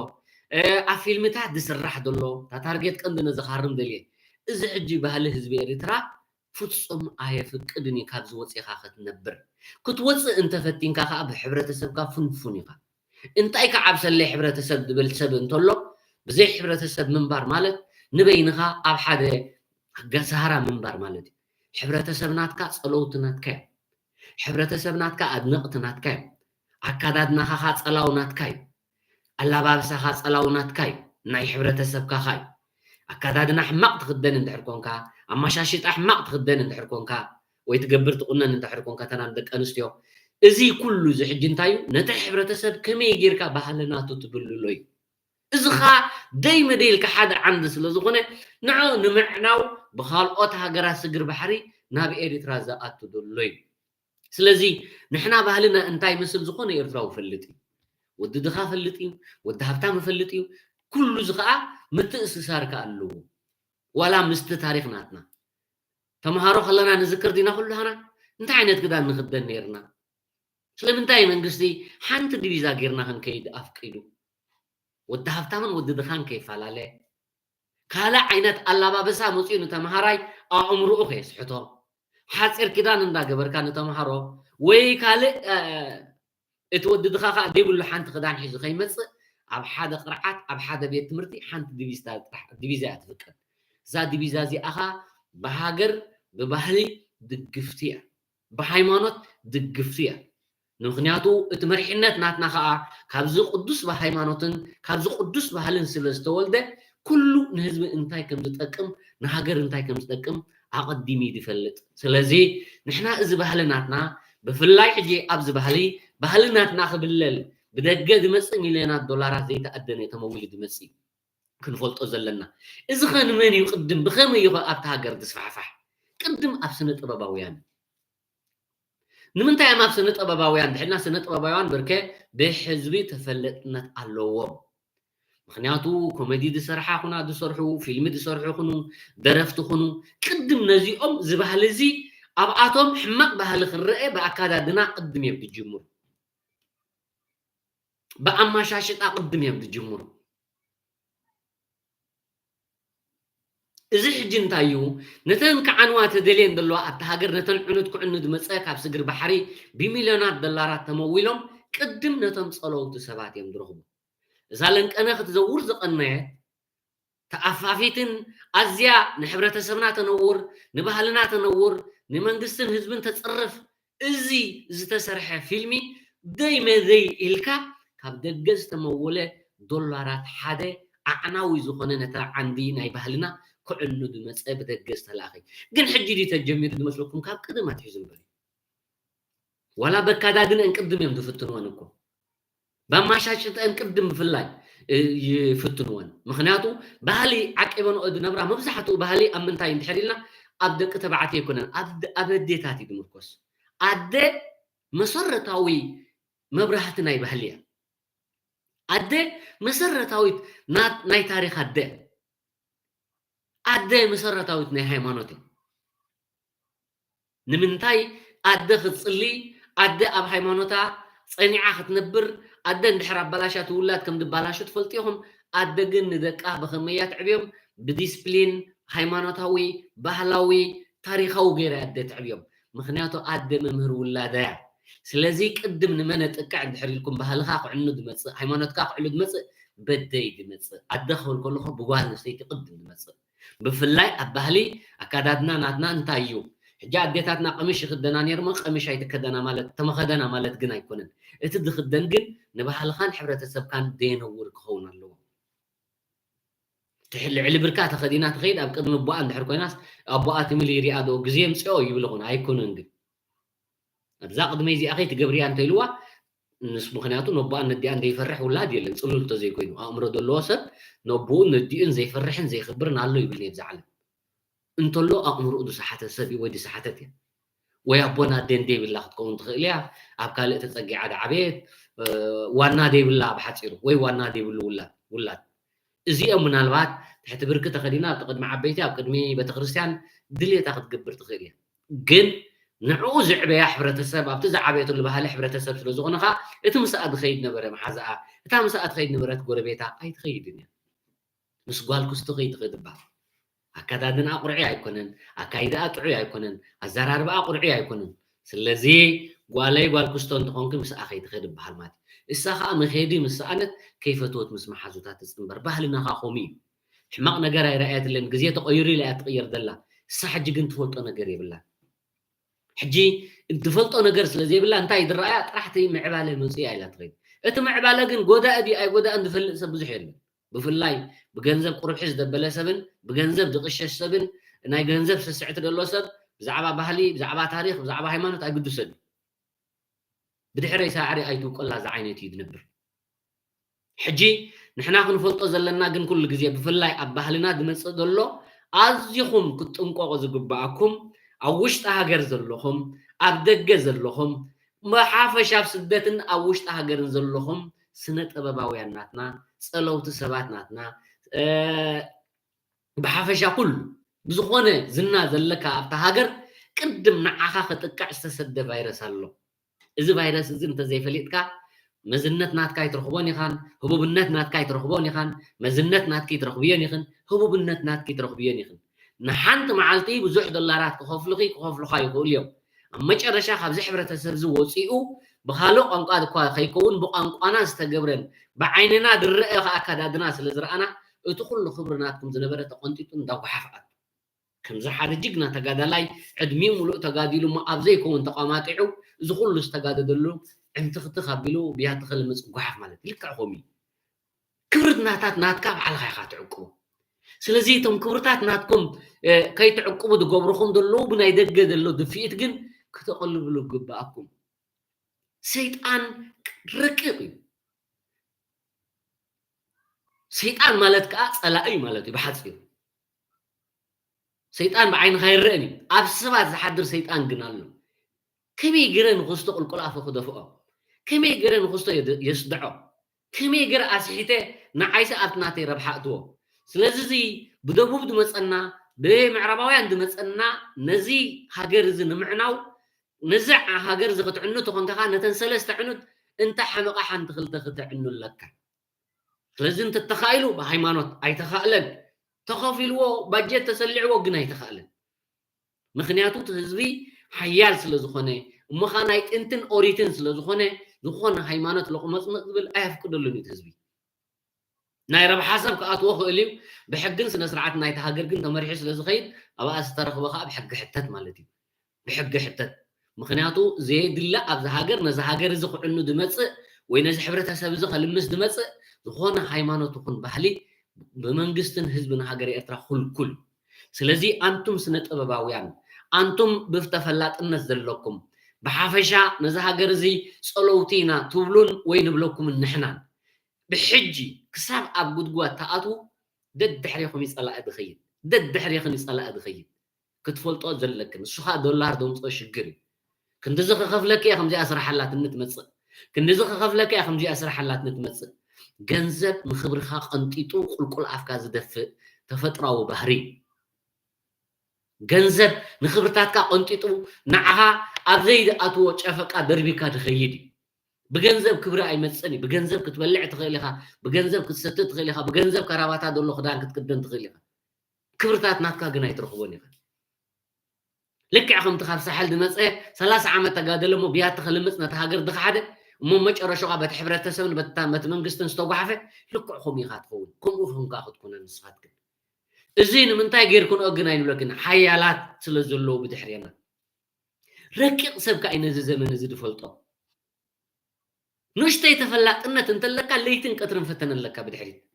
ኣብ ፊልምታት ዝስራሕ ዘሎ ታርጌት ቀንዲ ነዝኻርም ደልየ እዚ ሕጂ ባህሊ ህዝቢ ኤርትራ ፍጹም ኣየፍቅድን ካብ ዝወፂኻ ክትነብር ክትወፅእ እንተፈቲንካ ከዓ ብሕብረተሰብካ ፍንፉን ኢኻ እንታይ ከዓ ኣብ ሰለይ ሕብረተሰብ ዝብል ሰብ እንተሎ ብዘይ ሕብረተሰብ ምንባር ማለት ንበይንኻ ኣብ ሓደ ገሳሃራ ምንባር ማለት እዩ ሕብረተሰብናትካ ፀለውትናትካ እዩ ሕብረተሰብናትካ ኣድነቕትናትካ እዩ ኣካዳድናኻ ፀላውናትካ እዩ ኣላባብሳኻ ፀላውናትካ እዩ ናይ ሕብረተሰብካ እዩ ኣካዳድና ሕማቕ ትኽደን እንድሕር ኮንካ ኣማሻሽጣ ሕማቕ ትኽደን እንድሕር ኮንካ ወይ ትገብር ትቁነን እንድሕር ኮንካ ተናን ደቂ ኣንስትዮ እዚ ኩሉ እዚ ሕጂ እንታይ እዩ ነቲ ሕብረተሰብ ከመይ ጌርካ ባህልናቱ ትብልሎ እዩ እዚ ኸ ደይ መደይልካ ሓደ ዓንዲ ስለ ዝኾነ ንዑ ንምዕናው ብካልኦት ሃገራት ስግር ባሕሪ ናብ ኤርትራ ዝኣቱ ዘሎ እዩ ስለዚ ንሕና ባህልና እንታይ ምስል ዝኾነ ኤርትራዊ ፈልጥ እዩ ወዲ ድኻ ፈልጥ እዩ ወዲ ሃብታም ፈልጥ እዩ ኩሉ እዚ ከዓ ምትእስሳርካ ኣለዎ ዋላ ምስቲ ታሪክ ናትና ተምሃሮ ከለና ንዝክር ዲና ኩሉሃና እንታይ ዓይነት ክዳን ንኽደን ነርና ስለምንታይ መንግስቲ ሓንቲ ዲቪዛ ጌርና ክንከይድ ኣፍቂዱ ወዲ ሃብታምን ወዲ ድኻን ከይፈላለ ካልእ ዓይነት ኣላባበሳ መፅኡ ንተምሃራይ ኣእምርኡ ከየስሕቶ ሓፂር ክዳን እንዳገበርካ ንተምሃሮ ወይ ካልእ እቲ ወዲ ድኻ ከዓ ዘይብሉ ሓንቲ ክዳን ሒዙ ከይመፅእ ኣብ ሓደ ቅርዓት ኣብ ሓደ ቤት ትምህርቲ ሓንቲ ዲቪዛ እያ ትፍቀድ እዛ ዲቪዛ እዚኣ ኸ ብሃገር ብባህሊ ድግፍቲ እያ ብሃይማኖት ድግፍቲ እያ ንምክንያቱ እቲ መሪሕነት ናትና ከዓ ካብዚ ቅዱስ ሃይማኖትን ካብዚ ቅዱስ ባህልን ስለ ዝተወልደ ኩሉ ንህዝቢ እንታይ ከም ዝጠቅም ንሃገር እንታይ ከም ዝጠቅም ኣቐዲሙ ይፈልጥ ስለዚ ንሕና እዚ ባህሊ ናትና ብፍላይ ሕጂ ኣብዚ ባህሊ ናትና ክብለል ብደገ ዝመፅእ ሚልዮናት ዶላራት ዘይተኣደነ ተመዊሉ ዝመፅእ ክንፈልጦ ዘለና እዚ ኸ ንመን እዩ ቅድም ብኸመይ እዩ ኣብቲ ሃገር ዝስፋሕፋሕ ቅድም ኣብ ስነ ጥበባውያን ንምንታይ ኣብ ስነ ጥበባውያን ድሕና ስነ ጥበባውያን ብርከ ብሕዝቢ ተፈለጥነት ኣለዎም ምክንያቱ ኮሜዲ ዝሰርሓ ኩና ዝሰርሑ ፊልሚ ዝሰርሑ ኩኑ ደረፍቲ ኩኑ ቅድም ነዚኦም ዝበህል እዚ ኣብኣቶም ሕማቕ ባህሊ ክረአ ብኣካዳድና ቅድም እዮም ዝጅምሩ ብኣማሻሽጣ ቅድም እዮም ዝጅምሩ እዚ ሕጂ እንታይ እዩ ነተን ከዓንዋ ተደልየን ዘለዋ ኣብቲ ሃገር ነተን ዕኑት ክዕኑድ መፀ ካብ ስግር ባሕሪ ብሚልዮናት ዶላራት ተመዊሎም ቅድም ነቶም ፀለውቲ ሰባት እዮም ዝረኽቡ እዛ ለንቀነ ክትዘውር ዝቐነየት ተኣፋፊትን ኣዝያ ንሕብረተሰብና ተነውር ንባህልና ተነውር ንመንግስትን ህዝብን ተፅርፍ እዚ ዝተሰርሐ ፊልሚ ደይ መዘይ ኢልካ ካብ ደገ ዝተመወለ ዶላራት ሓደ ኣዕናዊ ዝኾነ ነታ ዓንዲ ናይ ባህልና ክዕኑድ መፀ ብደገ ዝተላኸ ግን ሕጂ ዲ ተጀሚሩ ዝመስለኩም ካብ ቅድም ኣትሒዙ እምበር ዋላ በካዳድነን ቅድም እዮም ዝፍትንወን እኮ በማሻሽጠን ቅድም ብፍላይ ይፍትንወን ምክንያቱ ባህሊ ዓቂበንኦ ዝነብራ መብዛሕትኡ ባህሊ ኣብ ምንታይ እንድሕር ኢልና ኣብ ደቂ ተባዕትዮ ኣይኮነን ኣብ ኣዴታት እዩ ዝምርኮስ ኣደ መሰረታዊ መብራህቲ ናይ ባህሊ እያ ኣደ መሰረታዊት ናይ ታሪክ ኣደ መሰረታዊት ናይ ሃይማኖት እያ ንምንታይ ኣደ ክትፅሊ ኣደ ኣብ ሃይማኖታ ፀኒዓ ክትነብር ኣደ እንድሕር ኣባላሻ ትውላድ ከም ዝባላሹ ትፈልጡ ኢኹም ኣደ ግን ንደቃ ብኸመያ ትዕብዮም ብዲስፕሊን ሃይማኖታዊ ባህላዊ ታሪካዊ ገይራ ኣደ ትዕብዮም ምክንያቱ ኣደ መምህር ውላዳ እያ ስለዚ ቅድም ንመነ ጥቃዕ እንድሕር ኢልኩም ባህልካ ክዕኑድ ዝመፅእ ሃይማኖትካ ክዕሉ ዝመፅእ በደይ ዝመፅእ ኣደ ክብል ከለኹ ብጓል ኣንስተይቲ ቅድም ዝመፅእ بفلاي أبهلي أكادنا ناتنا انتايو حجا أديتاتنا قميش خدنا نيرمو قميش هاي تكدنا مالت تما خدنا مالت جنا يكونن اتد خدن جن نبهل خان حبرة السب كان دين ورك خون اللو تحل علي بركات خدينا تخيل أبقى قدم أبوان دحر كويناس أبوات ملي رياضو جزيم سعو يبلغون هاي كونن جن أبزاق دميزي أخي تقبري أنت يلوا نس مخنياتو نبوان ندي أن يفرح ولاد يلي نصلوا التزي كوينو أمر دلوسب نبوان ندي أن زي فرحن زي خبرنا الله يبلني يزعل انتلو أمر أدو سحات السبي ودي سحاتتي ويا بونا دين دي بالله تكون تخيليا أبكال تتسقي عاد عبيد وانا دي بالله بحتصيرو وانا دي بالله ولاد إزي من الوقت تحت بركة خلينا تقدم عبيتي أبقدمي بتخرستيان دليل تاخد قبر تخيليا جن نعوز عبيا حبرة السبب أبتزع عبيتو اللي بها حبرة السبب سلوزغنخا إتمسأد خيد نبرة محازقة إتمسأد خيد نبرة تقول بيتا أي تخيد دنيا مسقوال كستو خيد بها أكادنا أقرعي أيكونن أكايدا أقرعي أيكونن الزرار أقرعي أيكونن سلزي قال كستون تخونك مس أخي تخيد بحالمات الساخة مخيدي مس أنت كيف توت مس محازوتات استنبر بحلنا خاخومي حماق نجارة رأيت اللي جزية تغيري لا تغير دلا الصح جن تفلت أنا جري بالله حجي تفلت أنا جرس لزي بالله أنت يدر رأيت راحتي معبالة المنسية إلى تغير أنت معبالة جن جودا أدي أي جودا أند فل سبزحير بفلاي بجنزب قرب حز دبلا سبن بجنزب دقش سبن ناي جنزب سسعة دلوا سب زعبا بحلي زعبا تاريخ زعبا هيمانة أي بدو سد بدحر يساعري أي توق الله زعينتي يدنبر حجي نحنا كنفلطو زلنا جن كل جزية بفلاي أبهلنا دمس دلوا أزيهم كنت أنقوا زجباكم أوشت هاجر زلهم أبدج زلهم ما حافظ شاف سدتن أوشت هاجر زلهم سنة أباباوياناتنا صلوت سباتناتنا بحافشا كل بزخونه زنا زلكا ابتا هاجر قدم نعاخا خطقع استسد فيروس الله اذا فيروس اذا انت زي فليتكا مزنت ناتكا يترخبون يخان هبوبنت ناتكا يترخبون يخان مزنت ناتكا يترخبين يخان هبوبنت ناتكا يترخبين يخان نحنت معالتي بزوح دولارات كخوفلخي يقول اليوم اما مጨረሻ ካብ ዝሕብረተሰብ ዝወፂኡ بخالو قنقاد كوا خيكون بقنقانا استجبرن بعيننا درئ أكادنا سلزرأنا اتخل خبرناتكم زنبرة تقنطيتون داو حفقات كم زحاد جيجنا تقادلاي عدمي ملو تقاديلو ما أبزيكون تقاماتعو زخل استقاددلو انت تخبلو بيها تخل مسقحف مالت لك عقومي كبرت ناتات ناتكاب على خيخات عقوم سلزيتم كبرتات ناتكم كي تعقوبو دقبرخم دلو بنا يدق دلو دفيت جن كتقلب له قباكم سيطان ركبي سيطان مالتك صلاقي مالتي بحثي سيطان بعين خير رأني أبسبات زحدر سيطان قنالو كمي يقرن خستو قلقل أفو دفقه كمي يقرن خستو يصدعو كمي يقرن أسحيته نعيسة أبناتي ربحاتو سلازي بدبوب دمسأنا بمعرباويان دمسأنا نزي هاجر زي نمعناو نزع هاجر زي قطعنو تخنتخا نتنسلس تعنود انت حمقا حان تخلتخ لك لازم تتخيلوا بهيمانوت اي تخالن تخافيلو باجيت تسلعو قنا يتخالن مخنياتو تهزبي حيال سلازخونه مخانايت انتن اوريتن سلازخونه زخونه هيمانوت لقمص مقبل ايفقدلو تهزبي ناي رب حسب كاتو خليو بحقن سنه سرعات ناي تهاجر كن تمرحي سلازخيد ابا استرخبخا بحق حتت مالتي بحق حتت مخنياتو زيد لا ابز هاجر نز هاجر زخعنو دمص ወይ ነዚ ሕብረተሰብ እዚ ከልምስ ድመጽእ ዝኾነ ሃይማኖት ይኹን ባህሊ ብመንግስትን ህዝብን ሃገር ኤርትራ ኩልኩል ስለዚ አንቱም ስነ ጥበባውያን አንቱም ብፍተፈላጥነት ዘለኩም ብሓፈሻ ነዚ ሃገር እዚ ጸለውቲና ትብሉን ወይ ንብለኩም ንሕና ብሕጂ ክሳብ ኣብ ጉድጓድ ተኣቱ ደድሕሪኹም ይጸላእ ድኸይድ ደድሕሪኹም ይጸላእ ድኸይድ ክትፈልጦ ዘለክን ሱኻ ዶላር ደምጾ ሽግር ክንድዚ ከኸፍለከ ከምዚ ኣስራሓላት እንትመጽእ كنزخ خفلك يا خمجي أسرح حلات نتمسك جنزب مخبرخا قنطيطو قلقل أفكا زدفق تفترة وبهري جنزب مخبرتاتك قنطيطو نعها أبزيد أتو شافكا دربيكا تخيدي بجنزب كبرى أي مسني بجنزب كتبلع تخيلها بجنزب كتستت تخيلها بجنزب كرavaتا دول خدان كتقدم تخيلها كبرتات ناتكا جناي ترخبوني لك يا أخي متخاف سحل دمسئ 3 عامات تقادلمو بيات تخلمس نتهاجر دخحده مو مجرى شغا بات حبرتسبن بت منغستن استوقعفه لكعكم يخاطفون كم وفهم كاخذ كنا نسخاتك إزين من تاي غير كون أجناين لكن حيالات سلزلو بدحرينا ركيق سبك أين زمن زد فلطة نشتي تفلت إن تنتلك ليتن كترن فتن لك بدحري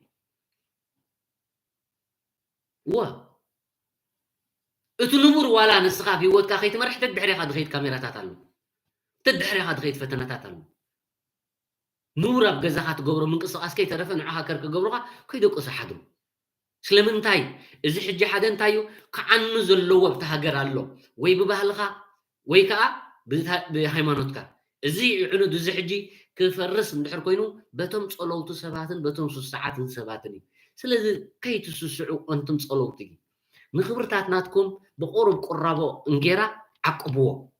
اتنمر ولا نسخة في وقت كاخيت مرح تدحري خد غيت كاميرا تاتلو تدحري خد غيت فتنة تاتلو نورا بجزاخات جبرو من قصة أسكي ترفن عها كرك جبروها كيدو قصة حدو سلمنتاي إذا حجة حدن تايو كأنه زلوا بتهجر الله وي ببهلها وي كا بهيمانوتك إزي عنو دز حجي كيف الرسم دحر كوينو بتم صلوت سباتن بتم ساعات سباتني سلذي كي تسسعوا أنتم صلوتي من خبرتاتناتكم بقرب قرابو انجيرا عقبوه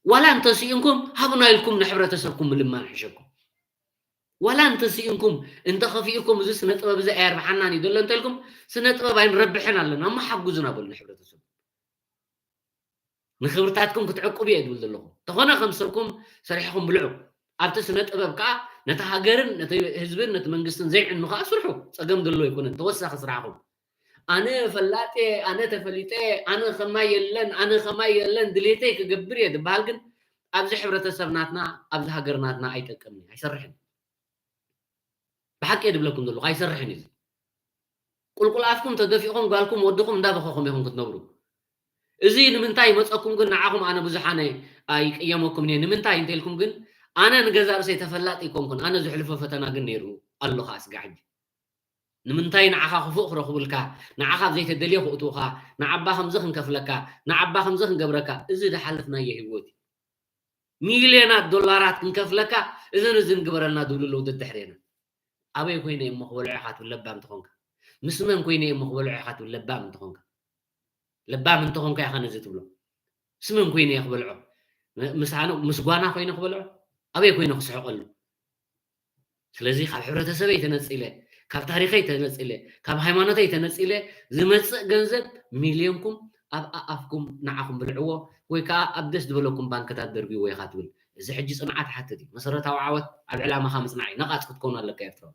ولا انت سينكم هبنا لكم نحبرة تسركم من لما نحشكم ولا انت سينكم انت خفيكم زي سنة طباب زي اير بحناني دول انت لكم سنة طباب هاي نربحنا لنا ما حقوزنا بول نحبرة تسركم من خبرتاتكم كتعقوا بيد ولد لكم تخونا خمسركم سريحكم بلعو ابت سنة طباب كا نتهاجرن نتهزبن نتمنقستن زي عنو خا اسرحو صقم دلو يكون توسخ سرعكم أنا فلاتي أنا تفليتي أنا خما يلن دليتي كجبري يد بهالجن أبزح حبرة سبناتنا أبزح هجرناتنا أي تكمني هيسرحن بحق يد بلكم دلوا هيسرحن إذا كل أفكم تدفعكم قالكم ودكم ده بخوكم يهم تنبرو إزين من تاي مسأكم قلنا نعاهم أنا بزحانة أي يومكم نين من تاي انتلكم قل أنا نجزار سيتفلاتي كون أنا زحلفة فتنا قنيرو الله خاص قاعد نمنتاي نعخا خفوق رخبلكا نعخا زيت الدليل خطوخا نعبا خمزخن كفلكا نعبا خمزخن قبركا إذا ده حلفنا يهوتي مليونات دولارات كنكفلكا إذا نزن قبرنا دولو لو تدحرينا أبي كوينة مخبل عيخات واللبام تخونك مسمن كوينة مخبل عيخات واللبام تخونك لبام تخونك يا خنا زيت بلو سمن كوينة يخبل عو مسعانو مسقوانا كوينة خبل عو أبي كوينة خسحو قلو سلازي خاب حبرة سبي تنسئله كاب تاريخي تنسئله كاب هيمانتي تنسئله زمص جنزب مليونكم أفكم نعاكم بالعوة ويكا أبدس دبلوكم بانكتات دربي ويخاتول إذا حجي صنعات حتى دي مسرتها وعوت علامة خامس نعي نقاط تكون لك يفترض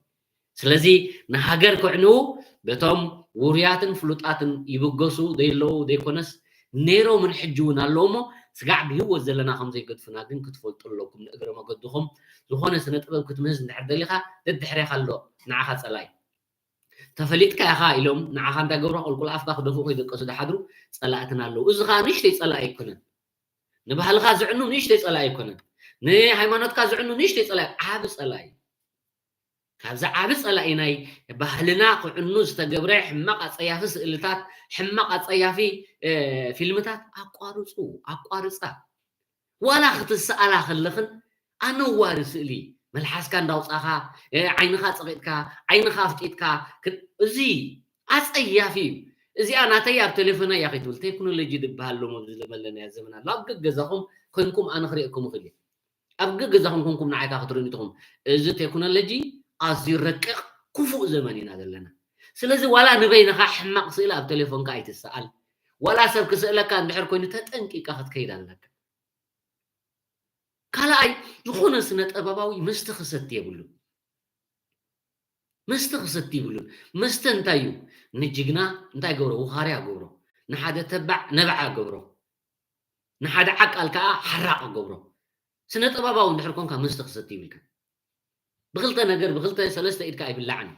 سلازي نهاجر كعنو بتوم ورياتن فلوتاتن يبقصو ديلو ديكونس نيرو من حجونا اللومو سقع بيو زلنا خمزي قد فناقن كتفولت لكم نقدر ما قدهم زخونه سنه طبب كتمز نحد ليخا تدحري خلو نعخا صلاي تفليت كا خايلهم نعخا انت غبره قلقل افكا خدفو يدقسو دحدرو صلاتنا لو ازخا نشتي صلاي يكون نبهل خا زعنو نشتي صلاي يكون ني هيمانوت كا زعنو نشتي صلاي عاب صلاي كابز عاب صلاي ناي بهلنا قعنو استغبره حمق صياف سئلتات حمق صيافي فيلمتات اقارصا ولا ختسالا خلخن أنا وارث لي ملحس كان دوصاها عينها صقيتكا عينها فتيتكا زي أصيافي زي أنا تياب تليفون يا أخي تقول تكنولوجي دبهالو مبزل ملنا يا زمنا لا بجزاهم كنكم أنا خريقكم خلي أبقى جزاهم كنكم نعيك خطرينتهم زي تكنولوجي أزير ركق كفو زماننا دلنا سلازي ولا نبينها حمق صيلا بتليفون كايت السؤال ولا سبك سألك كان بحر كوني تتنكي كاخد كيدان لك كلاي يخون سنة أباباوي مستخسد يبلو مستنتايو نجينا نتاي جورو وخاري جورو نحدا تبع نبع جورو نحدا عقل كا حراق جورو سنة أباباوي نحركون كا مستخسد يبلك بغلطة نجر بغلطة سلسة إيد كاي باللعن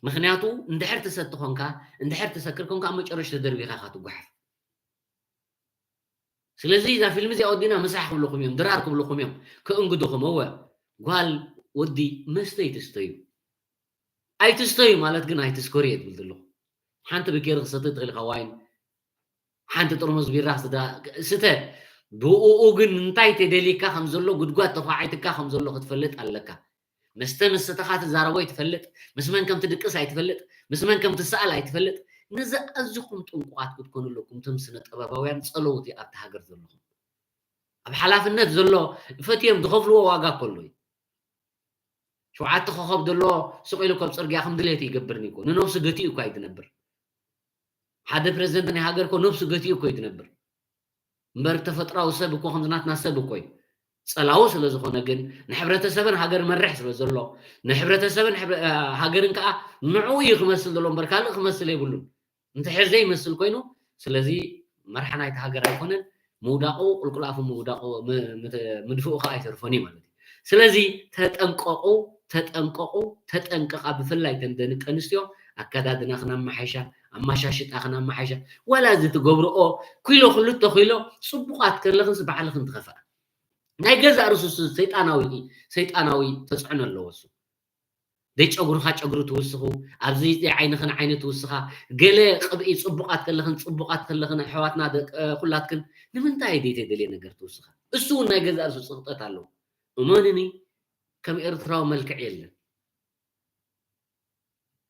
مخنياتو اندحر تسدخون كا اندحر تسكركون كا مجرش تدربي خاطو بحث سلازي إذا فيلم زي أودينا مسح لكم يوم دراركم لكم يوم كأنقدوكم هو قال ودي مستي تستيو أي تستيو مالت قنا أي تسكوريت بلدلو حانت بكير خصتي تغيل خواين حانت ترمز بالراس دا سته بوقوقن انتاي تدليكا خمزلو قدقات تفاعيتكا خمزلو ختفلت ألكا مستن الستخات الزاروي تفلت مسمن كم تدقس أي تفلت مسمن كم تسأل أي تفلت نزا أزخم تنقوات كتكونوا لكم تمسنة أباباوين صلوتي أبتهاجر ذلهم أب حلاف النت ذلو فتيم دخفلوا واقا كله شو عاد تخخب ذلو سقيلو كم صرقيا خم دليتي يقبرني كو نفس قتيو كاي تنبر حدا بريزيدنت ني هاجر كو نفس قتيو كاي تنبر مبر تفطراو سبكو خمزنات ناسبكوي ፀላው ስለ ዝኾነ ግን ንሕብረተሰብን ሃገር መርሕ ስለ ዘሎ ንሕብረተሰብን ሃገርን ከዓ ንዕኡ እዩ ክመስል ዘሎ እምበር ካልእ ክመስል የብሉን እንተሕር ዘይመስል ኮይኑ ስለዚ መርሓ ናይቲ ሃገር ኣይኮነን ምውዳቑ ቁልቁል ኣፉ ምውዳቑ ምድፍኡ ከዓ ኣይተርፎን እዩ ማለት እዩ ስለዚ ተጠንቀቑ ተጠንቀቑ ተጠንቀቓ ብፍላይ ተን ደቂ ኣንስትዮ ኣከዳድና ክነማሓይሻ ኣማሻሽጣ ክነማሓይሻ ወላ እዚ ትገብርኦ ኩሎ ክልተ ኩሎ ፅቡቃት ከለኽንስ ባዕልኽን ትኸፍአ ናይ ገዛ ርሱስ ሰይጣናዊ ተፅዕኖ ኣለዎ እሱ ደይ ጨጉርካ ጨጉሪ ትውስኹ ኣብዚ ዓይንኽን ዓይኒ ትውስኻ ገለ ቅብኢ ፅቡቃት ከለኽን ኣሕዋትና ኩላትክን ንምንታይ ደይ ተደልየ ነገር ትውስኻ እሱ እውን ናይ ገዛ ርሱ ፅቕጠት ኣለዎ እመንኒ ከም ኤርትራዊ መልክዕ የለን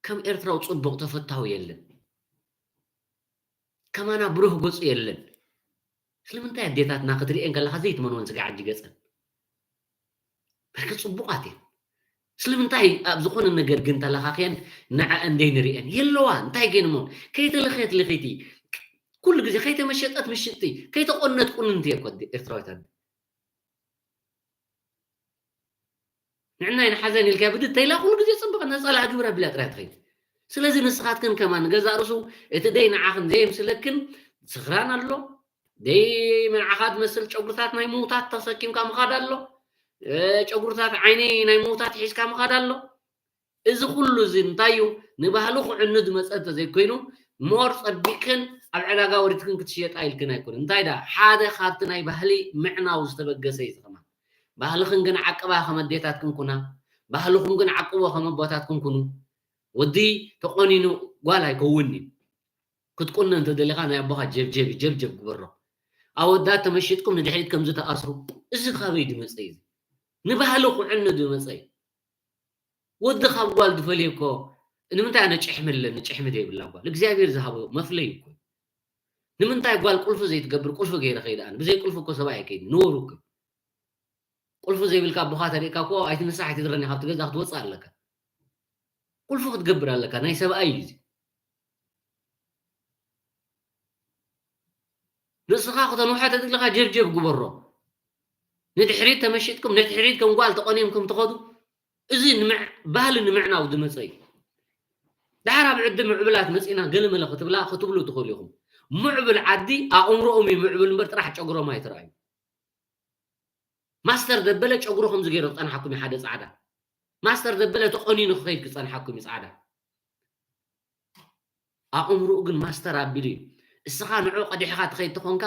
ከም ኤርትራዊ ፅቡቕ ተፈታዊ የለን ከማና ብሩህ ገፁ የለን ስለምንታይ ኣዴታትና ክትሪአን ከለካ ዘይትመንዎን ስጋዓጂ ገፀን ብርክት ፅቡቃት እየን ስለምንታይ ኣብ ዝኾነ ነገር ግን ተለኻኽየን ንዓአን ደይንሪአን የለዋ እንታይ ገይንሞን ከይተለኸየት ለኸይቲ ኩሉ ግዜ ከይተመሸጠት ምሽጥቲ ከይተቆነት ቁንንቲ እየ እኮ ኤርትራዊት ንዕና ይንሓዘን ኢልካ ብድተይላ ኩሉ ግዜ ፅቡቕ ነፀላ ግብረ ብላ ጥራይ ትኸይድ ስለዚ ንስኻትክን ከማን ገዛ ርእሱ እቲ ደይ ንዓኽን ዘየምስለክን ስኽራን ኣሎ ደይ መንዓኻ ትመስል ጨጉርታት ናይ ምውታት ተሰኪምካ ምኻድ ኣሎ ጨጉርታት ዓይኒ ናይ ምውታት ሒዝካ ምኻድ ኣሎ እዚ ኩሉ እዚ እንታይ እዩ ንባህሊ ኩዕኑ ዝመፀ እንተዘይኮይኑ ሞር ፀቢቕክን ኣብ ዕዳጋ ወሪድክን ክትሽየጣ ኢልክን ኣይኮነን እንታይ ዳ ሓደ ካብቲ ናይ ባህሊ ምዕናው ዝተበገሰ እዩ ዝኸማ ባህልኽን ግን ዓቅባ ከም ኣዴታትክን ኩና ባህልኹም ግን ዓቅቦ ከም ኣቦታትክን ኩኑ ወዲ ተቆኒኑ ጓል ኣይከውን እዩ ክትቁነ እንተደሊኻ ናይ ኣቦኻ ጀብጀብ ግበሮ ኣወዳት ተመሽጥኩም ንድሕሪት ከምዚ ተኣስሩ እዚ ካበይ ድመፀ እዩ ንባህሊ ኩዕኑ ድመፀ እዩ ወዲ ካብ ጓል ድፈልየ እኮ ንምንታይ ኣነ ጭሕምለን ጭሕሚ ዘይብላ ጓል እግዚኣብሔር ዝሃቦ መፍለይ እኮ ንምንታይ ጓል ቁልፊ ዘይትገብር ቁልፊ ገይረ ከይደ ኣነ ብዘይ ቁልፊ እኮ ሰብኣይ ኣይከይድ ንወሩ ቁልፊ ዘይብልካ ኣቦኻ ተሪእካ እኮ ኣይትንሳሕ ኣይትድረኒ ካብቲ ገዛ ክትወፅእ ኣለካ ቁልፊ ክትገብር ኣለካ ናይ ሰብኣይ እዩ ንስኻ ክተንውሓ ተደሊኻ ጀብጀብ ግበሮ ንድሕሪት ተመሽጥኩም ንድሕሪት ከም ጓል ተቆኒምኩም ትኸዱ እዚ ባህሊ ንምዕናው ዝመፀ እዩ ድሓር ኣብ ዕዲ ምዕብላት መፂና ገለመለ ክትብላ ክትብሉ ትኽእሉ ኢኹም ምዕብል ዓዲ ኣእምሮኦም እዩ ምዕብል እምበር ጥራሕ ጨጉሮም ኣይትረኣዩ ማስተር ደበለ ጨጉሮ ከምዚ ገይሩ ክፀንሓኩም እዩ ሓደ ፃዕዳ ማስተር ደበለ ተቆኒኑ ክኸይድ ክፀንሓኩም እዩ ፃዕዳ ኣእምሮኡ ግን ማስተር ኣቢሉ እዩ እስኻ ንዕኡ ቀዲሕኻ ትኸይድ ትኾንካ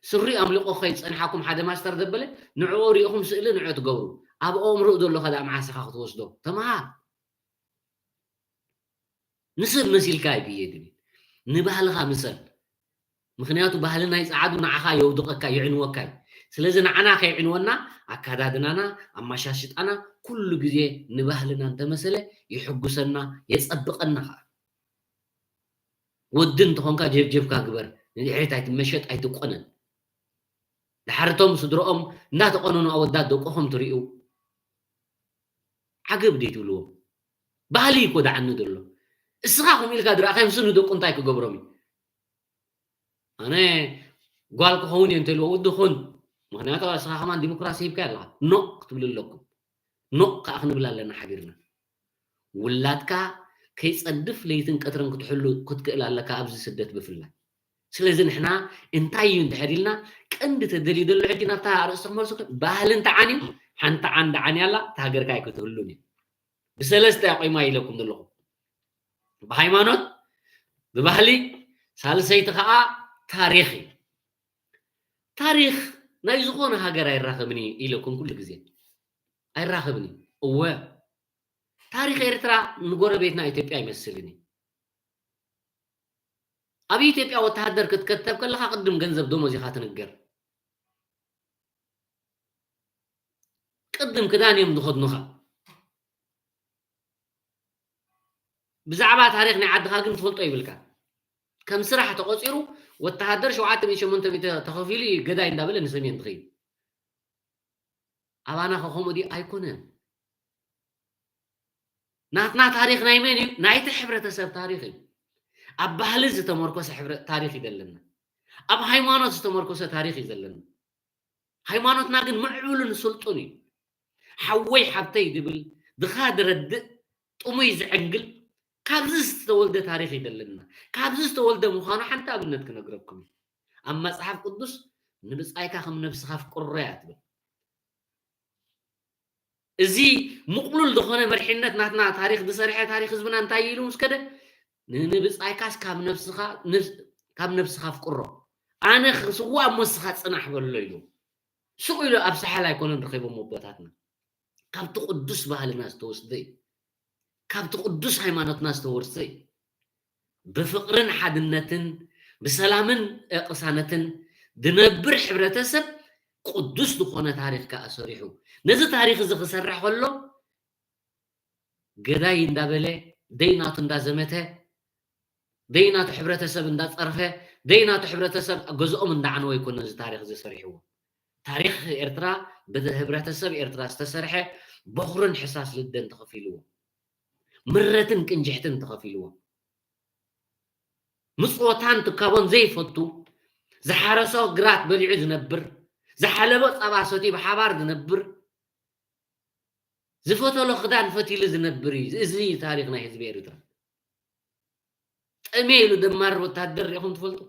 ስሪ ኣምሊቆ ክኸይድ ፀኒሓኩም ሓደ ማስተር ደበለ ንዕኡ ሪኢኹም ስእሊ ንዕኡ ትገብሩ ኣብ ኣእምሮኡ ዘሎ ከዳ መዓስኻ ክትወስዶ ተምሃር ንስብ መሲልካ ኣይብየድን ንባህልኻ ምሰል ምክንያቱ ባህሊ ናይ ፃዓዱ ንዓኻ የውድቐካ ይዕንወካ እዩ ስለዚ ንዓና ከይዕንወና ኣከዳድናና ኣማሻሽጣና ኩሉ ግዜ ንባህልና እንተመሰለ ይሕጉሰና የፀብቐና ከዓ ወዲ እንተኾንካ ጀብጀብካ ግበር ንድሕሪት ኣይትመሸጥ ኣይትቆነን ድሓርቶም ስድሮኦም እንዳተቆነኑ ኣወዳት ደቆኹም ትሪኡ ዓገብ ደይ ትብልዎም ባህሊ እኮ ዳዓኒ ዘሎ እስኻ ከምኡ ኢልካ ድረእኻዮም ስኑ ደቁ እንታይ ክገብሮም እዩ ኣነ ጓል ክኸውን እየ እንተይልዎ ወዲ ኹን ምክንያቱ እስኻ ከማን ዲሞክራሲ ሂብካ ኣለካ ኖ ክትብል ኣለኩም ኖ ከዓ ክንብል ኣለና ሓቢርና ውላድካ ከይፀድፍ ለይትን ቀትርን ክትሕሉ ክትክእል ኣለካ ኣብዚ ስደት ብፍላይ ስለዚ ንሕና እንታይ እዩ እንድሕር ኢልና ቀንዲ ተደልዩ ዘሎ ሕጂ ናብታ ኣርእስቲ ክመልሱ ባህሊ እንተዓንዩ ሓንቲ ዓንዲ ዓንያ ኣላ እቲ ሃገርካ ኣይክትህሉን እዩ ብሰለስተ ቆይማ ኢለኩም ዘለኹም ብሃይማኖት ብባህሊ ሳልሰይቲ ከዓ ታሪክ እዩ ታሪክ ናይ ዝኾነ ሃገር ኣይራኸብን ኢለኩም ኩሉ ግዜ ኣይራኸብን እወ ታሪክ ኤርትራ ንጎረቤትና ኢትዮጵያ ይመስልን ኣብ ኢትዮጵያ ወተሃደር ክትከተብ ከለካ ቅድም ገንዘብ ደሞዝ ኢኻ ትንገር ቅድም ክዳን እዮም ዝኸድኑኻ ብዛዕባ ታሪክ ናይ ዓድኻ ግን ትፈልጦ ይብልካ ከም ስራሕ ተቆፂሩ ወተሃደር 7,800 ተኸፊሉ ገዳይ እንዳበለ ንሰሜን ትኸይድ ኣባና ከምኡ ድዩ ኣይኮነን ናትና ታሪክ ናይ መን እዩ ናይቲ ሕብረተሰብ ታሪክ እዩ ኣብ ባህሊ ዝተመርኮሰ ታሪክ እዩ ዘለና ኣብ ሃይማኖት ዝተመርኮሰ ታሪክ እዩ ዘለና ሃይማኖትና ግን ምዕቡልን ስልጡን እዩ ሓወይ ሓብተይ ድብል ድኻ ድረድእ ጥሙይ ዝዕንግል ካብዚ ዝተወልደ ታሪክ ይደለና ካብዚ ዝተወልደ ምዃኑ ሓንቲ ኣብነት ክነግረኩም ኣብ መጽሓፍ ቅዱስ ንብጻይካ ከም ነፍስኻ ፍቅሮ እያ ትብል እዚ ምቁሉል ዝኾነ መርሕነት ናትና ታሪክ ዝሰርሐ ታሪክ ህዝብና እንታይ ኢሉ ምስከደ ንብጻይካስ ካብ ነፍስኻ ፍቅሮ ኣነ ክስዋ መስኻ ጽናሕ በሎ ኢሉ ስቁ ኢሉ ኣብ ሰሓል ኣይኮነን ረኺቦም ኣቦታትና ካብቲ ቅዱስ ባህልና ዝተወስደ እዩ ካብቲ ቅዱስ ሃይማኖትና ዝተወርሰ እዩ ብፍቅርን ሓድነትን ብሰላምን ቅሳነትን ድነብር ሕብረተሰብ ቅዱስ ዝኾነ ታሪክ ከዓ ሰሪሑ ነዚ ታሪክ እዚ ክሰርሕ ከሎ ገዳይ እንዳበለ ደይናቱ እንዳዘመተ ደይናቱ ሕብረተሰብ እንዳፀርፈ ደይናቱ ሕብረተሰብ ገዝኦም እንዳዓነወ ይኮነ እዚ ታሪክ እዚ ሰሪሕዎ ታሪክ ኤርትራ ብህብረተሰብ ኤርትራ ዝተሰርሐ በኹርን ሕሳስ ልደን ተኸፊልዎ ምረትን ቅንጅሕትን ተኸፊልዎ ምጽወታን ትካቦን ዘይፈቱ ዝሓረሶ ግራት በሊዑ ዝነብር ዝሓለበ ጸባ ሰትዩ ብሓባር ዝነብር ዝፈተሎ ክዳን ፈቲሉ ዝነብር እዩ እዚ ታሪክ ናይ ህዝቢ ኤርትራ ጠሜ ኢሉ ደማር ወታደር ኢኹም ትፈልጡ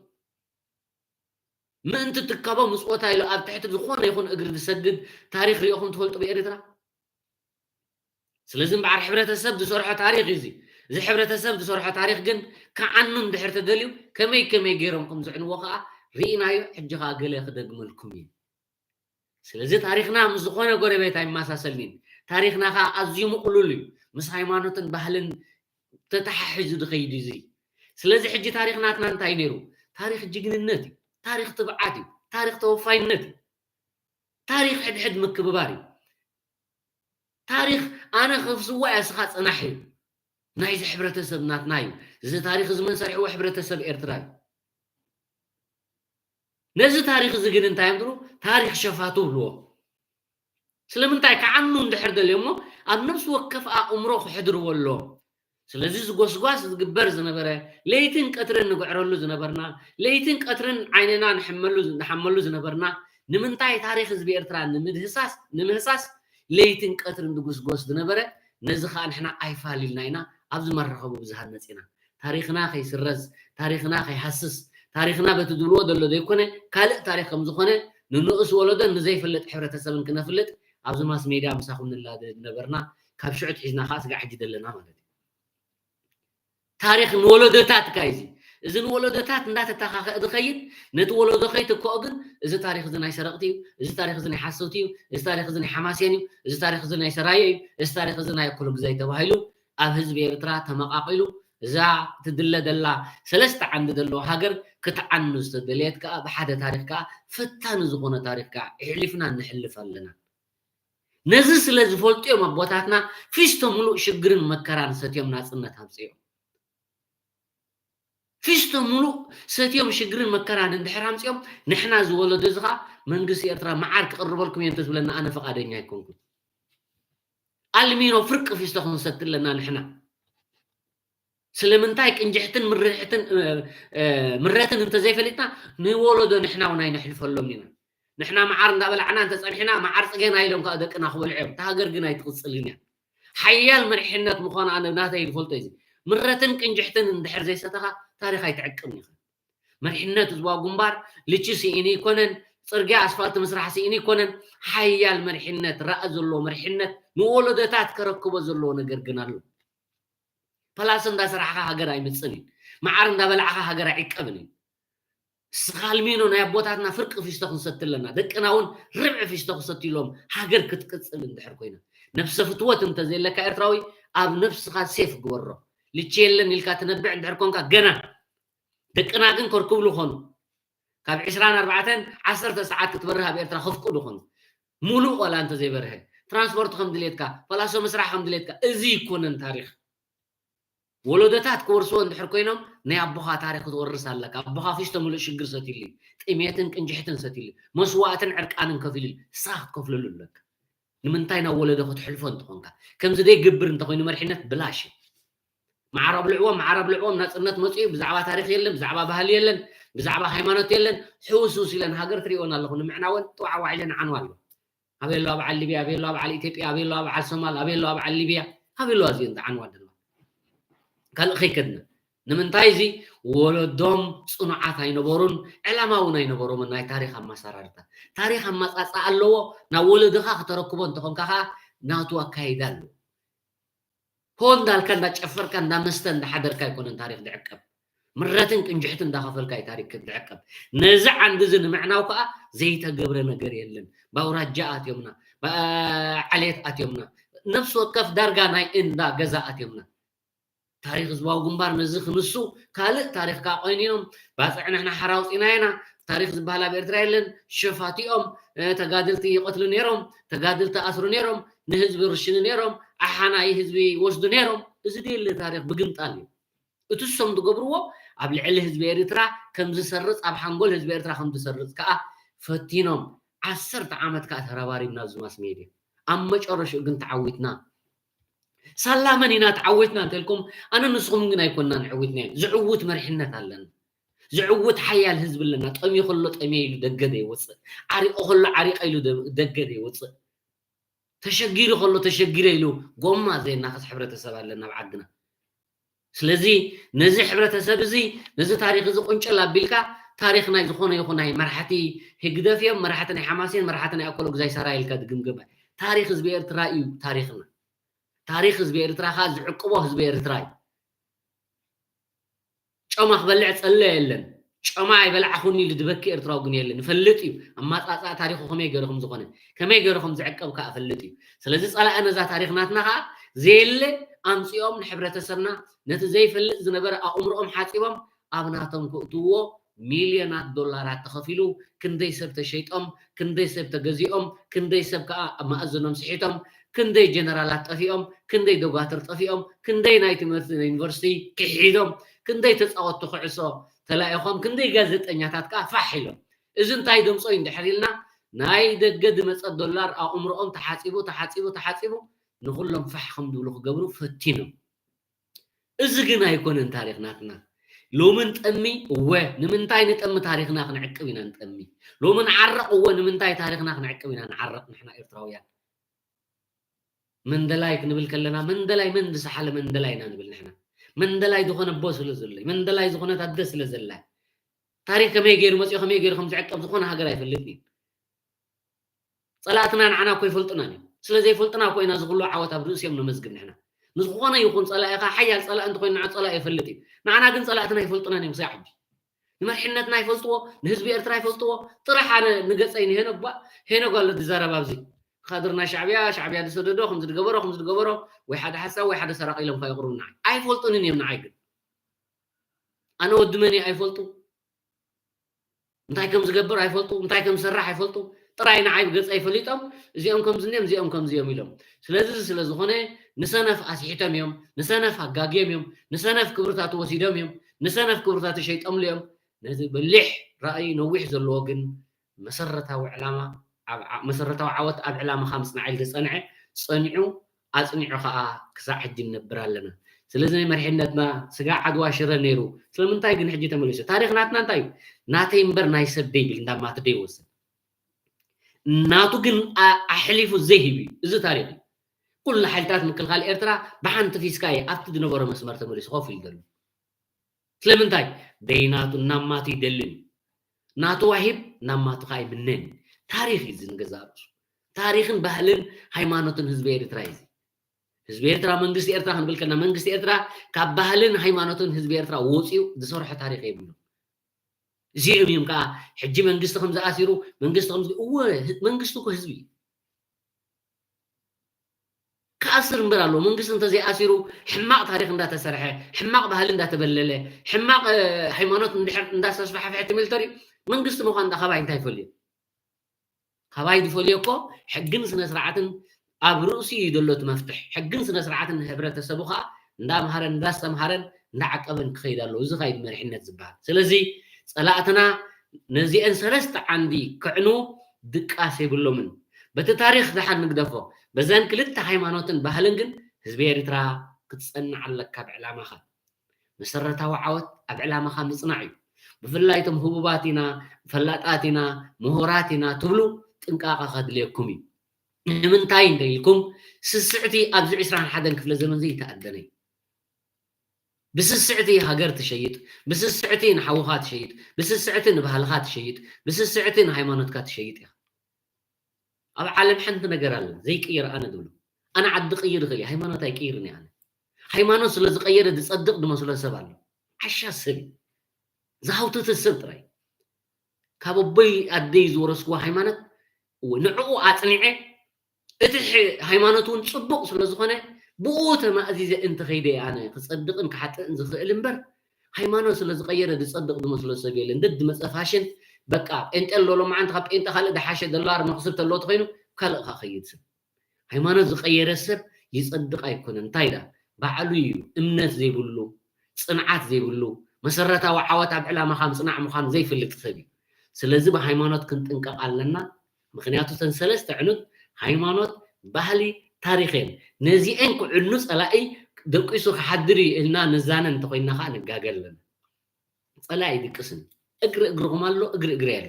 ምእንቲ ትካቦ ምጽወታ ኢሉ ኣብ ትሕቲ ዝኾነ ይኹን እግሪ ዝሰድድ ታሪክ ሪኢኹም ትፈልጡ ብኤርትራ ስለዚ በዓል ሕብረተሰብ ዝሰርሖ ታሪክ እዚ እዚ ሕብረተሰብ ዝሰርሖ ታሪክ ግን ከዓኑ እንድሕር ተደልዩ ከመይ ገይሮም ከም ዝዕንዎ ከዓ ርኢናዮ ሕጂ ከዓ ገለ ክደግመልኩም እዩ ስለዚ ታሪክና ምስ ዝኾነ ጎረቤት ኣይመሳሰልኒን ታሪክና ከዓ ኣዝዩ ምቁሉል እዩ ምስ ሃይማኖትን ባህልን ተተሓሒዙ ዝኸይድ እዚ ስለዚ ሕጂ ታሪክናትና እንታይ ነይሩ ታሪክ ጅግንነት እዩ ታሪክ ትብዓት እዩ ታሪክ ተወፋይነት እዩ ታሪክ ሕድሕድ ምክብባር እዩ ታሪክ ኣነ ክፍስዋ ያስኻ ጽናሕ እዩ ናይዚ ሕብረተሰብ ናትና እዩ እዚ ታሪክ እዚ ምን ሰርሕዎ ሕብረተሰብ ኤርትራ እዩ ነዚ ታሪክ እዚ ግን እንታይ እምድሩ ታሪክ ሸፋቱ ብልዎ ስለምንታይ ከዓኑ እንድሕር ደልዮ እሞ ኣብ ነፍሲ ወከፍ ኣእምሮ ክሕድርዎ ኣሎ ስለዚ ዝጎስጓስ ዝግበር ዝነበረ ለይትን ቀትርን ንጉዕረሉ ዝነበርና ለይትን ቀትርን ዓይንና ንሓመሉ ዝነበርና ንምንታይ ታሪክ ህዝቢ ኤርትራ ንምህሳስ ለይትን ቀትርን ዝጉስጎስ ዝነበረ ነዚ ከዓ ንሕና ኣይፋሊልና ኢና ኣብዚ መራኸቡ ብዝሃነፅ ኢና ታሪክና ከይስረዝ ታሪክና ከይሃስስ ታሪክና በቲ ዝብልዎ ዘሎ ዘይኮነ ካልእ ታሪክ ከም ዝኾነ ንንኡስ ወለዶን ንዘይፍለጥ ሕብረተሰብን ክነፍልጥ ኣብዚ ማስ ሜድያ ምሳኹም ንላደ ነበርና ካብ ሽዑት ሒዝና ከዓ ስጋዕ ሕጂ ዘለና ማለት እዩ ታሪክ ንወለዶታት ካይዚ እዚ ንወለዶታት እንዳተተኻኸእ ዝኸይድ ነቲ ወለዶ ከይትክኦ ግን እዚ ታሪክ እዚ ናይ ሰረቕቲ እዩ እዚ ታሪክ እዚ ናይ ሓሰውቲ እዩ እዚ ታሪክ እዚ ናይ ሓማስያን እዩ እዚ ታሪክ እዚ ናይ ሰራየ እዩ እዚ ታሪክ እዚ ናይ እኩል ግዜ ተባሂሉ ኣብ ህዝቢ ኤርትራ ተመቃቂሉ እዛ ትድለ ዘላ ሰለስተ ዓንዲ ዘለዎ ሃገር ክትዓኑ ዝተደልየት ከዓ ብሓደ ታሪክ ከዓ ፈታኒ ዝኾነ ታሪክ ከዓ ኣሕሊፍና ንሕልፍ ኣለና ነዚ ስለ ዝፈልጡ እዮም ኣቦታትና ፊስቶ ሙሉእ ሽግርን መከራን ሰትዮም ናፅነት ኣምፅኦም ፊስቶ ሙሉእ ሰትዮም ሽግርን መከራን እንድሕር ኣምፅኦም ንሕና ዝወለዶ እዚ ከዓ መንግስቲ ኤርትራ መዓር ክቅርበልኩም እየ እንተዝብለና ኣነ ፈቃደኛ ኣይኮንኩን ኣልሚኖ ፍርቂ ፊስቶ ክንሰቲ ኣለና ንሕና ስለምንታይ ቅንጅሕትን ምረትን እንተዘይፈሊጥና ንወለዶ ንሕና እውን ኣይነሕልፈሎም ኢና ንሕና መዓር እንዳበላዕና እንተፀኒሕና መዓር ፅገና ኢሎም ከዓ ደቅና ክበልዑ እዮም እታ ሃገር ግን ኣይትቕፅልን እያ ሓያል መሪሕነት ምዃኑ ኣነ ናተይ ዝፈልጦ እዚ ምረትን ቅንጅሕትን እንድሕር ዘይሰተኻ ታሪክ ኣይትዕቅም ይኽእል መሪሕነት ህዝባዊ ግንባር ልቺ ስኢኒ ይኮነን ፅርግያ ኣስፋልቲ ምስራሕ ስኢኒ ይኮነን ሓያል መሪሕነት ራእ ዘለዎ መሪሕነት ንወለዶታት ከረክቦ ዘለዎ ነገር ግን ኣሎ ፕላስ እንዳሰራሕካ ሃገር ኣይምፅን እዩ መዓር እንዳበላዕካ ሃገር ኣይዕቀብን እዩ ስኻልሚኖ ናይ ኣቦታትና ፍርቂ ፊስቶ ክንሰቲ ኣለና ደቅና እውን ርብዒ ፊስቶ ክሰትይሎም ሃገር ክትቅፅል እንድሕር ኮይና ነፍሰ ፍትወት እንተዘየለካ ኤርትራዊ ኣብ ነፍስኻ ሴፍ ግበሮ ልቺ የለን ኢልካ ትነብዕ እንድሕር ኮንካ ገና ደቅና ግን ከርክብሉ ኾኑ ካብ 24 10 ሰዓት ክትበርህ ኣብ ኤርትራ ክፍቅዱ ኾኑ ሙሉእ ቆላ እንተዘይበርሀ ትራንስፖርት ከም ድሌትካ ፈላሶ ምስራሕ ከም ድሌትካ እዚ ይኮነን ታሪክ ወለዶታት ክወርስዎ እንድሕር ኮይኖም ናይ ኣቦኻ ታሪክ ክትወርስ ኣለካ ኣቦኻ ፊስቶ ሙሉእ ሽግር ሰትይሉ ጥሜትን ቅንጅሕትን ሰትይሉ መስዋዕትን ዕርቃንን ከፊልሉ ስኻ ክትከፍለሉ ኣለካ ንምንታይ ናብ ወለዶ ክትሕልፎ እንትኾንካ ከምዚ ዘይግብር እንተኮይኑ መሪሕነት ብላሽ معرب لعوم نصرነት መጽኡ ብዛዕባ ታሪኽ የለን ብዛዕባ ባህሊ የለን ብዛዕባ ሃይማኖት የለን ሕውስውስ ኢለን ሃገር ትሪኦና ኣለኹ ንምዕናወን ጥዋዕዋዕ ኢለን ዓንዋ ኣሎ ኣበሎ በዓል ሊብያ ኣበሎ በዓል ኢትዮጵያ ኣበሎ በዓል ሶማል ኣበሎ በዓል ሊብያ ኣበሎ እዚአን ዓንዋ ድማ ካልእ ኸይከድና ንምንታይ እዚ ወለዶም ጽኑዓት ኣይነበሩን ዕላማ እውን ኣይነበሮም ናይ ታሪኽ ኣመሰራርታ ታሪኽ ኣመጻጻ ኣለዎ ናብ ወለድኻ ከተረክቦ እንተኾንካ ኸዓ ናቱ ኣካይዳ ኣሎ هون دالك دا تشفرك دا مستن دا حدر كاي كونن تاريخ دعقب مرتن كنجحتن دا خفل كاي تاريخ دعقب نزع عند زن معناو كا زي تقبر نجر يلن باوراجات يومنا عليت اتيومنا نفس وقف درجة ناي ان دا جزاء يومنا تاريخ زواو جنبار نزخ نسو كالق تاريخ كا قينيهم باسعنا احنا حراوس إناينا تاريخ زبالة بإرترايلن شفاتيهم تقادلتي قتل نيرهم تقادلت أسر نيرهم نهزب رشن نيرهم أحنا يهزبي وجد نيرهم إزدي اللي تاريخ بقنطالي اتسم دقبروا قبل عل هزب إرترا كم زسرت أب حنقول هزب إرترا كم زسرت كأ فتينهم 10 عامات كأتهرباري بنازو ماس ميديا أما جرش قنت عويتنا سلامنا تعودنا تلكم أنا نسخم من يكوننا نعودنا زعوت مرحنا تالن زعوت حيال حزب لنا طمي خلط طمي دغدي وص عري اخل عري قيلو دغدي وص تشجير خلو تشجير يلو قوما زي الناس حبرتسب لنا بعدنا سلازي نزي حبرتسب زي نزي تاريخ زي قنچلا بيلكا تاريخنا يخونه يخونه مرحتي هجدفيم مرحتنا حماسين مرحتنا اكلو زي سرايل كدغمغم تاريخ زبير إرتراي تاريخنا تاريخ زبير إرترا خاز عقبه زبير إرتراي شما خبلع تصلى يلن شما يبلع خوني لدبكي إرتراو قن يلن فلتي أما تاريخو خمي يقرخم زخونه كما يقرخم زعقب كا فلتي سلازي صلا أنا ذا تاريخناتنا خا زي اللي أمسيوم نحبرتسبنا نت زي فلت زنبر أمرهم حاسبهم أبناتهم كؤتوه مليونات دولارات تخفيلو كندي سب تشيتهم كندي سب تجزيهم كندي سب كا ما أزنهم صحيتهم كندي جنرالات طفيهم كندي دوغاتر طفيهم كندي نايت يونيفرسيتي كحيدهم كندي تصاوت تخعصو تلاقيهم كندي ጋዜጠኛታት كا فاحلهم اذن تاي دمصو يندحريلنا ناي دغد مص دولار عمرهم تحاسبو نخلهم فحهم دولو خغبرو فتينهم اذ ግን ኣይኮነን ታሪኽናትና ሎምን ጠሚ ወ ንምንታይ ንጠሚ ታሪኽና ክንዕቅብ ኢና ንጠሚ ሎምን ዓረቕ ወ ንምንታይ ታሪኽና ክንዕቅብ ኢና ንዓረቕ ንሕና ኤርትራውያን መንደላይ ክንብል ከለና መንደላይ ምን ዝሰሓለ መንደላይና ንብል ንሕና መንደላይ ዝኾነ ቦ ስለ ዘለይ መንደላይ ዝኾነ ታደ ስለ ዘላ ታሪኽ ከመይ ገይሩ መፅኡ ከመይ ገይሩ ከም ዝዕቀብ ዝኾነ ሃገር ኣይፈልጥኒ ጸላእትና ንዓና ኮ ይፈልጥና ስለዚ ይፈልጥና ኮይና ዝኽሉ ዓወት ኣብ ርእስዮም ነመዝግብ ንሕና ንዝኾነ ይኹን ጸላእኻ ሓያል ጸላእ እንተ ኮይና ጸላእ ይፈልጥ ንዓና ግን ጸላእትና ይፈልጥና ንምሳዕ ሕጂ ንመርሕነትና ይፈልጥዎ ንህዝቢ ኤርትራ ይፈልጥዎ ጥራሕ ኣነ ንገፀይ ንሄኖ ጓሎ ዝዛረባ ኣብዚ خادرنا شعبيا دسددو خمس دغبرو وي حدا حسا وي حدا سرق لهم فيقربنا اي فولطنين يمنا عيق انا ودمني اي فولطو انتي كم زغبر اي فولطو انتي كم سراح اي فولطو طراينا عيب غص اي فليطم زيهم كم زنيم زيهم كم زيهم يلوم ስለዚ ሆነ ንሰነፍ አስሒተም እዮም ንሰነፍ አጋግየም እዮም ንሰነፍ ክብርታት ወሲዶም እዮም ንሰነፍ ክብርታት ሸይጠም ልዮም ነዚ በሊሕ ራእይ ነዊሕ ዘለዎ ግን መሰረታዊ ዕላማ مسرتاو عوت اب علامه خمس نعيل تصنع صنعو اصنعو خا كساع حج نبر لنا سلازي مرحنتنا سغا عدوا شر نيرو سلمنتاي غن حجي تمليش تاريخناتنا انتاي ناتي مبر ناي سدي بل اندا ما تديوس ناتو غن احلفو الذهبي اذا تاريخ كل حالتات مكل خال ارترا بحنت في سكاي افت دنبر مسمر تمليش خوف يدل سلمنتاي ديناتو نماتي دلل ناتو واحد نماتو خاي بنن تاريخ يزن جزارش تاريخن بهلن هيمانوتن حزب إرترا حزب إرترا منجست إرترا هنقول كنا منجست إرترا كبهلن هيمانوتن حزب إرترا ووصيو ده صراحة تاريخ يبنو زيهم يوم كا حجي منجست خمسة أسيرو منجست خمسة منجستو كحزبي كأسر مبرالو منجست انت زي أسيرو حماق تاريخ اندا تسرحه حماق بهلن اندا تبلله حماق هيمانوت اندا تسرح في احتمال تري منجست مخان دا خباين تايفولي خبايد فوليوكو حقن سنة سرعتن أبروسي يدلوت مفتح حقن سنة سرعتن هبرة السبوخة ندا مهارن ندا سمهارن ندا عقبن كخيد الله إذا خايد مرحنة زبال سلازي صلاتنا نزي أن سلست عندي كعنو دكاسي بلومن بتتاريخ دحان نقدفو بزان كلت هايمانوتن بهلنجن حزب إرترا كتصنع لك بعلامها مسرتها وعوت بعلامها مصنعي بفلايتم هبوباتنا فلاتاتنا مهوراتنا تبلو تنقاقا خدليكم ንምንታይ እንደኢልኩም ስስዕቲ ኣብዚ 21 ክፍለ ዘመን ዘይ ተኣደነይ ብስስዕቲ ሃገር ትሸይጥ ብስስዕቲ ንሓውኻ ትሸይጥ ብስስዕቲ ንባህልኻ ትሸይጥ ብስስዕቲ ንሃይማኖትካ ትሸይጥ ኢኻ ኣብ ዓለም ሓንቲ ነገር ኣለ ዘይቅይር ኣነ ድብሎ ኣነ ዓዲ ቅይር እኽእል እየ ሃይማኖት ኣይቅይርን እየ ኣነ ሃይማኖት ስለ ዝቀየረ ዝፀድቕ ድመስሎ ሰብ ኣሎ ዓሻ ሰብ ዝሃውትት ሰብ ጥራይ ካብ ኣቦይ ኣደይ ዝወረስክዎ ሃይማኖት ንዕኡ ኣፅኒዐ እቲ ሃይማኖቱን ፅቡቅ ስለ ዝኾነ ብኡ ተማእዚዘ እንተ ኸይደ ኣነ ክፀድቕን ክሓጥእን ዝኽእል እምበር ሃይማኖት ስለ ዝቀየረ ዝፀድቕ ዝመስሎ ሰብ የለን ደድ መፀፋሽን በቃ ጴንጤ ኣሎ ሎማዓንቲ ካብ ጴንጤ ካልእ ድሓሸ ዶላር ንክስብ ተሎ ተኮይኑ ካልእ ካ ኸይድ ሰብ ሃይማኖት ዝቀየረ ሰብ ይፀድቕ ኣይኮነን እንታይ ዳ ባዕሉ እዩ እምነት ዘይብሉ ፅንዓት ዘይብሉ መሰረታዊ ዓወት ኣብ ዕላማኻ ምፅናዕ ምዃኑ ዘይፍልጥ ሰብ እዩ ስለዚ ብሃይማኖት ክንጥንቀቕ ኣለና ምክንያቱ ተን ሰለስተ ዕኑት ሃይማኖት ባህሊ ታሪኽን ነዚአን ክዕኑ ፀላኢ ደቂሱ ክሓድር ኢልና ንዛነ እንተኮይንና ከዓ ንጋገል ኣለና ፀላኢ ይድቅስን እግሪ እግርኹም ኣሎ እግሪ እግሪ ኣሎ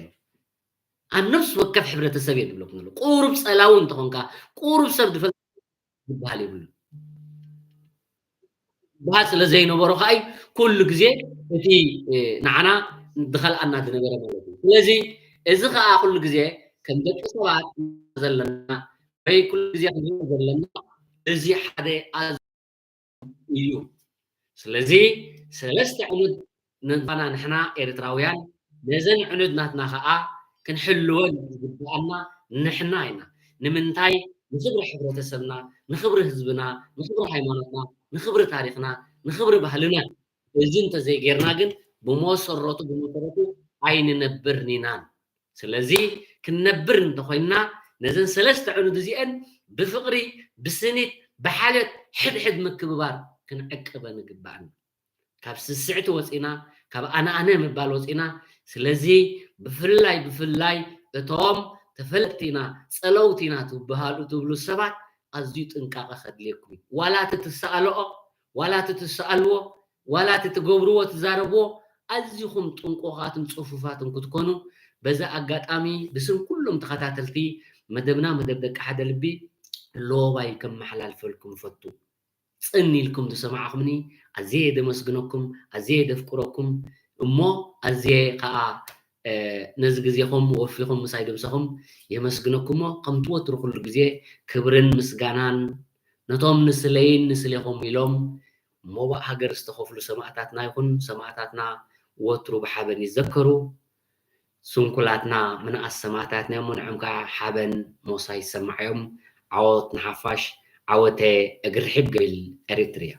ኣብ ነፍሲ ወከፍ ሕብረተሰብ እየ ድብለኩም ኣሎ ቁሩብ ፀላዊ እንተኾንካ ቁሩብ ሰብ ድፈል ዝበሃል ይብሉ ባህል ስለ ዘይነበሮ ከዓ ኩሉ ግዜ እቲ ንዓና ድኸልኣና ዝነበረ ማለት እዩ ስለዚ እዚ ከዓ ኩሉ ግዜ ከም ደቂ ሰባት ዘለና ወይ ኩሉ ግዜ ክንሪኦ ዘለና እዚ ሓደ እዩ ስለዚ ሰለስተ ዕኑድ ንባና ንሕና ኤርትራውያን ነዘን ዕኑድ ናትና ከዓ ክንሕልወን ዝግባአና ንሕና ኢና ንምንታይ ንክብሪ ሕብረተሰብና ንክብሪ ህዝብና ንክብሪ ሃይማኖትና ንክብሪ ታሪክና ንክብሪ ባህልና እዚ እንተዘይጌርና ግን ብመሰረቱ ኣይንነብርን ኢናን ስለዚ ክንነብር እንተኮይንና ነዘን ሰለስተ ዕኑድ እዚአን ብፍቅሪ ብስኒት ብሓልዮት ሕድሕድ ምክብባር ክንዕቅበን ይግባአና ካብ ስስዕቲ ወፂና ካብ ኣነ ምባል ወፂና ስለዚ ብፍላይ እቶም ተፈለጥቲና ፀለውቲና ትብሉ ሰባት ኣዝዩ ጥንቃቐ ከድልየኩም እዩ ዋላ ትትሰኣልኦ ዋላ ትትሰኣልዎ ዋላ ትትገብርዎ ትዛረብዎ ኣዝኹም ጥንቁቓትን ፅፉፋትን ክትኮኑ በዛ ኣጋጣሚ ብስም ኩሎም ተኸታተልቲ መደብና መደብ ደቂ ሓደ ልቢ ሎባይ ከመሓላልፈልኩም ፈቱ ፅኒ ኢልኩም ዝሰማዕኹምኒ ኣዝየ ደመስግነኩም ኣዝየ ደፍቅረኩም እሞ ኣዝየ ከዓ ነዚ ግዜኹም ወፊኹም ምሳይ ደብሰኹም የመስግነኩሞ ከም ትወትሩ ኩሉ ግዜ ክብርን ምስጋናን ነቶም ንስለይን ንስሌኹም ኢሎም ሞባእ ሃገር ዝተኸፍሉ ሰማዕታትና ይኹን ሰማዕታትና ወትሩ ብሓበን ይዘከሩ ስንኩላትና ምንኣስ ሰማዕታትና እሞ ንዖም ከዓ ሓበን ሞሳ ይሰማዕ እዮም ዓወት ንሓፋሽ ዓወተ እግሪ ሕብ ገብል ኤርትርያ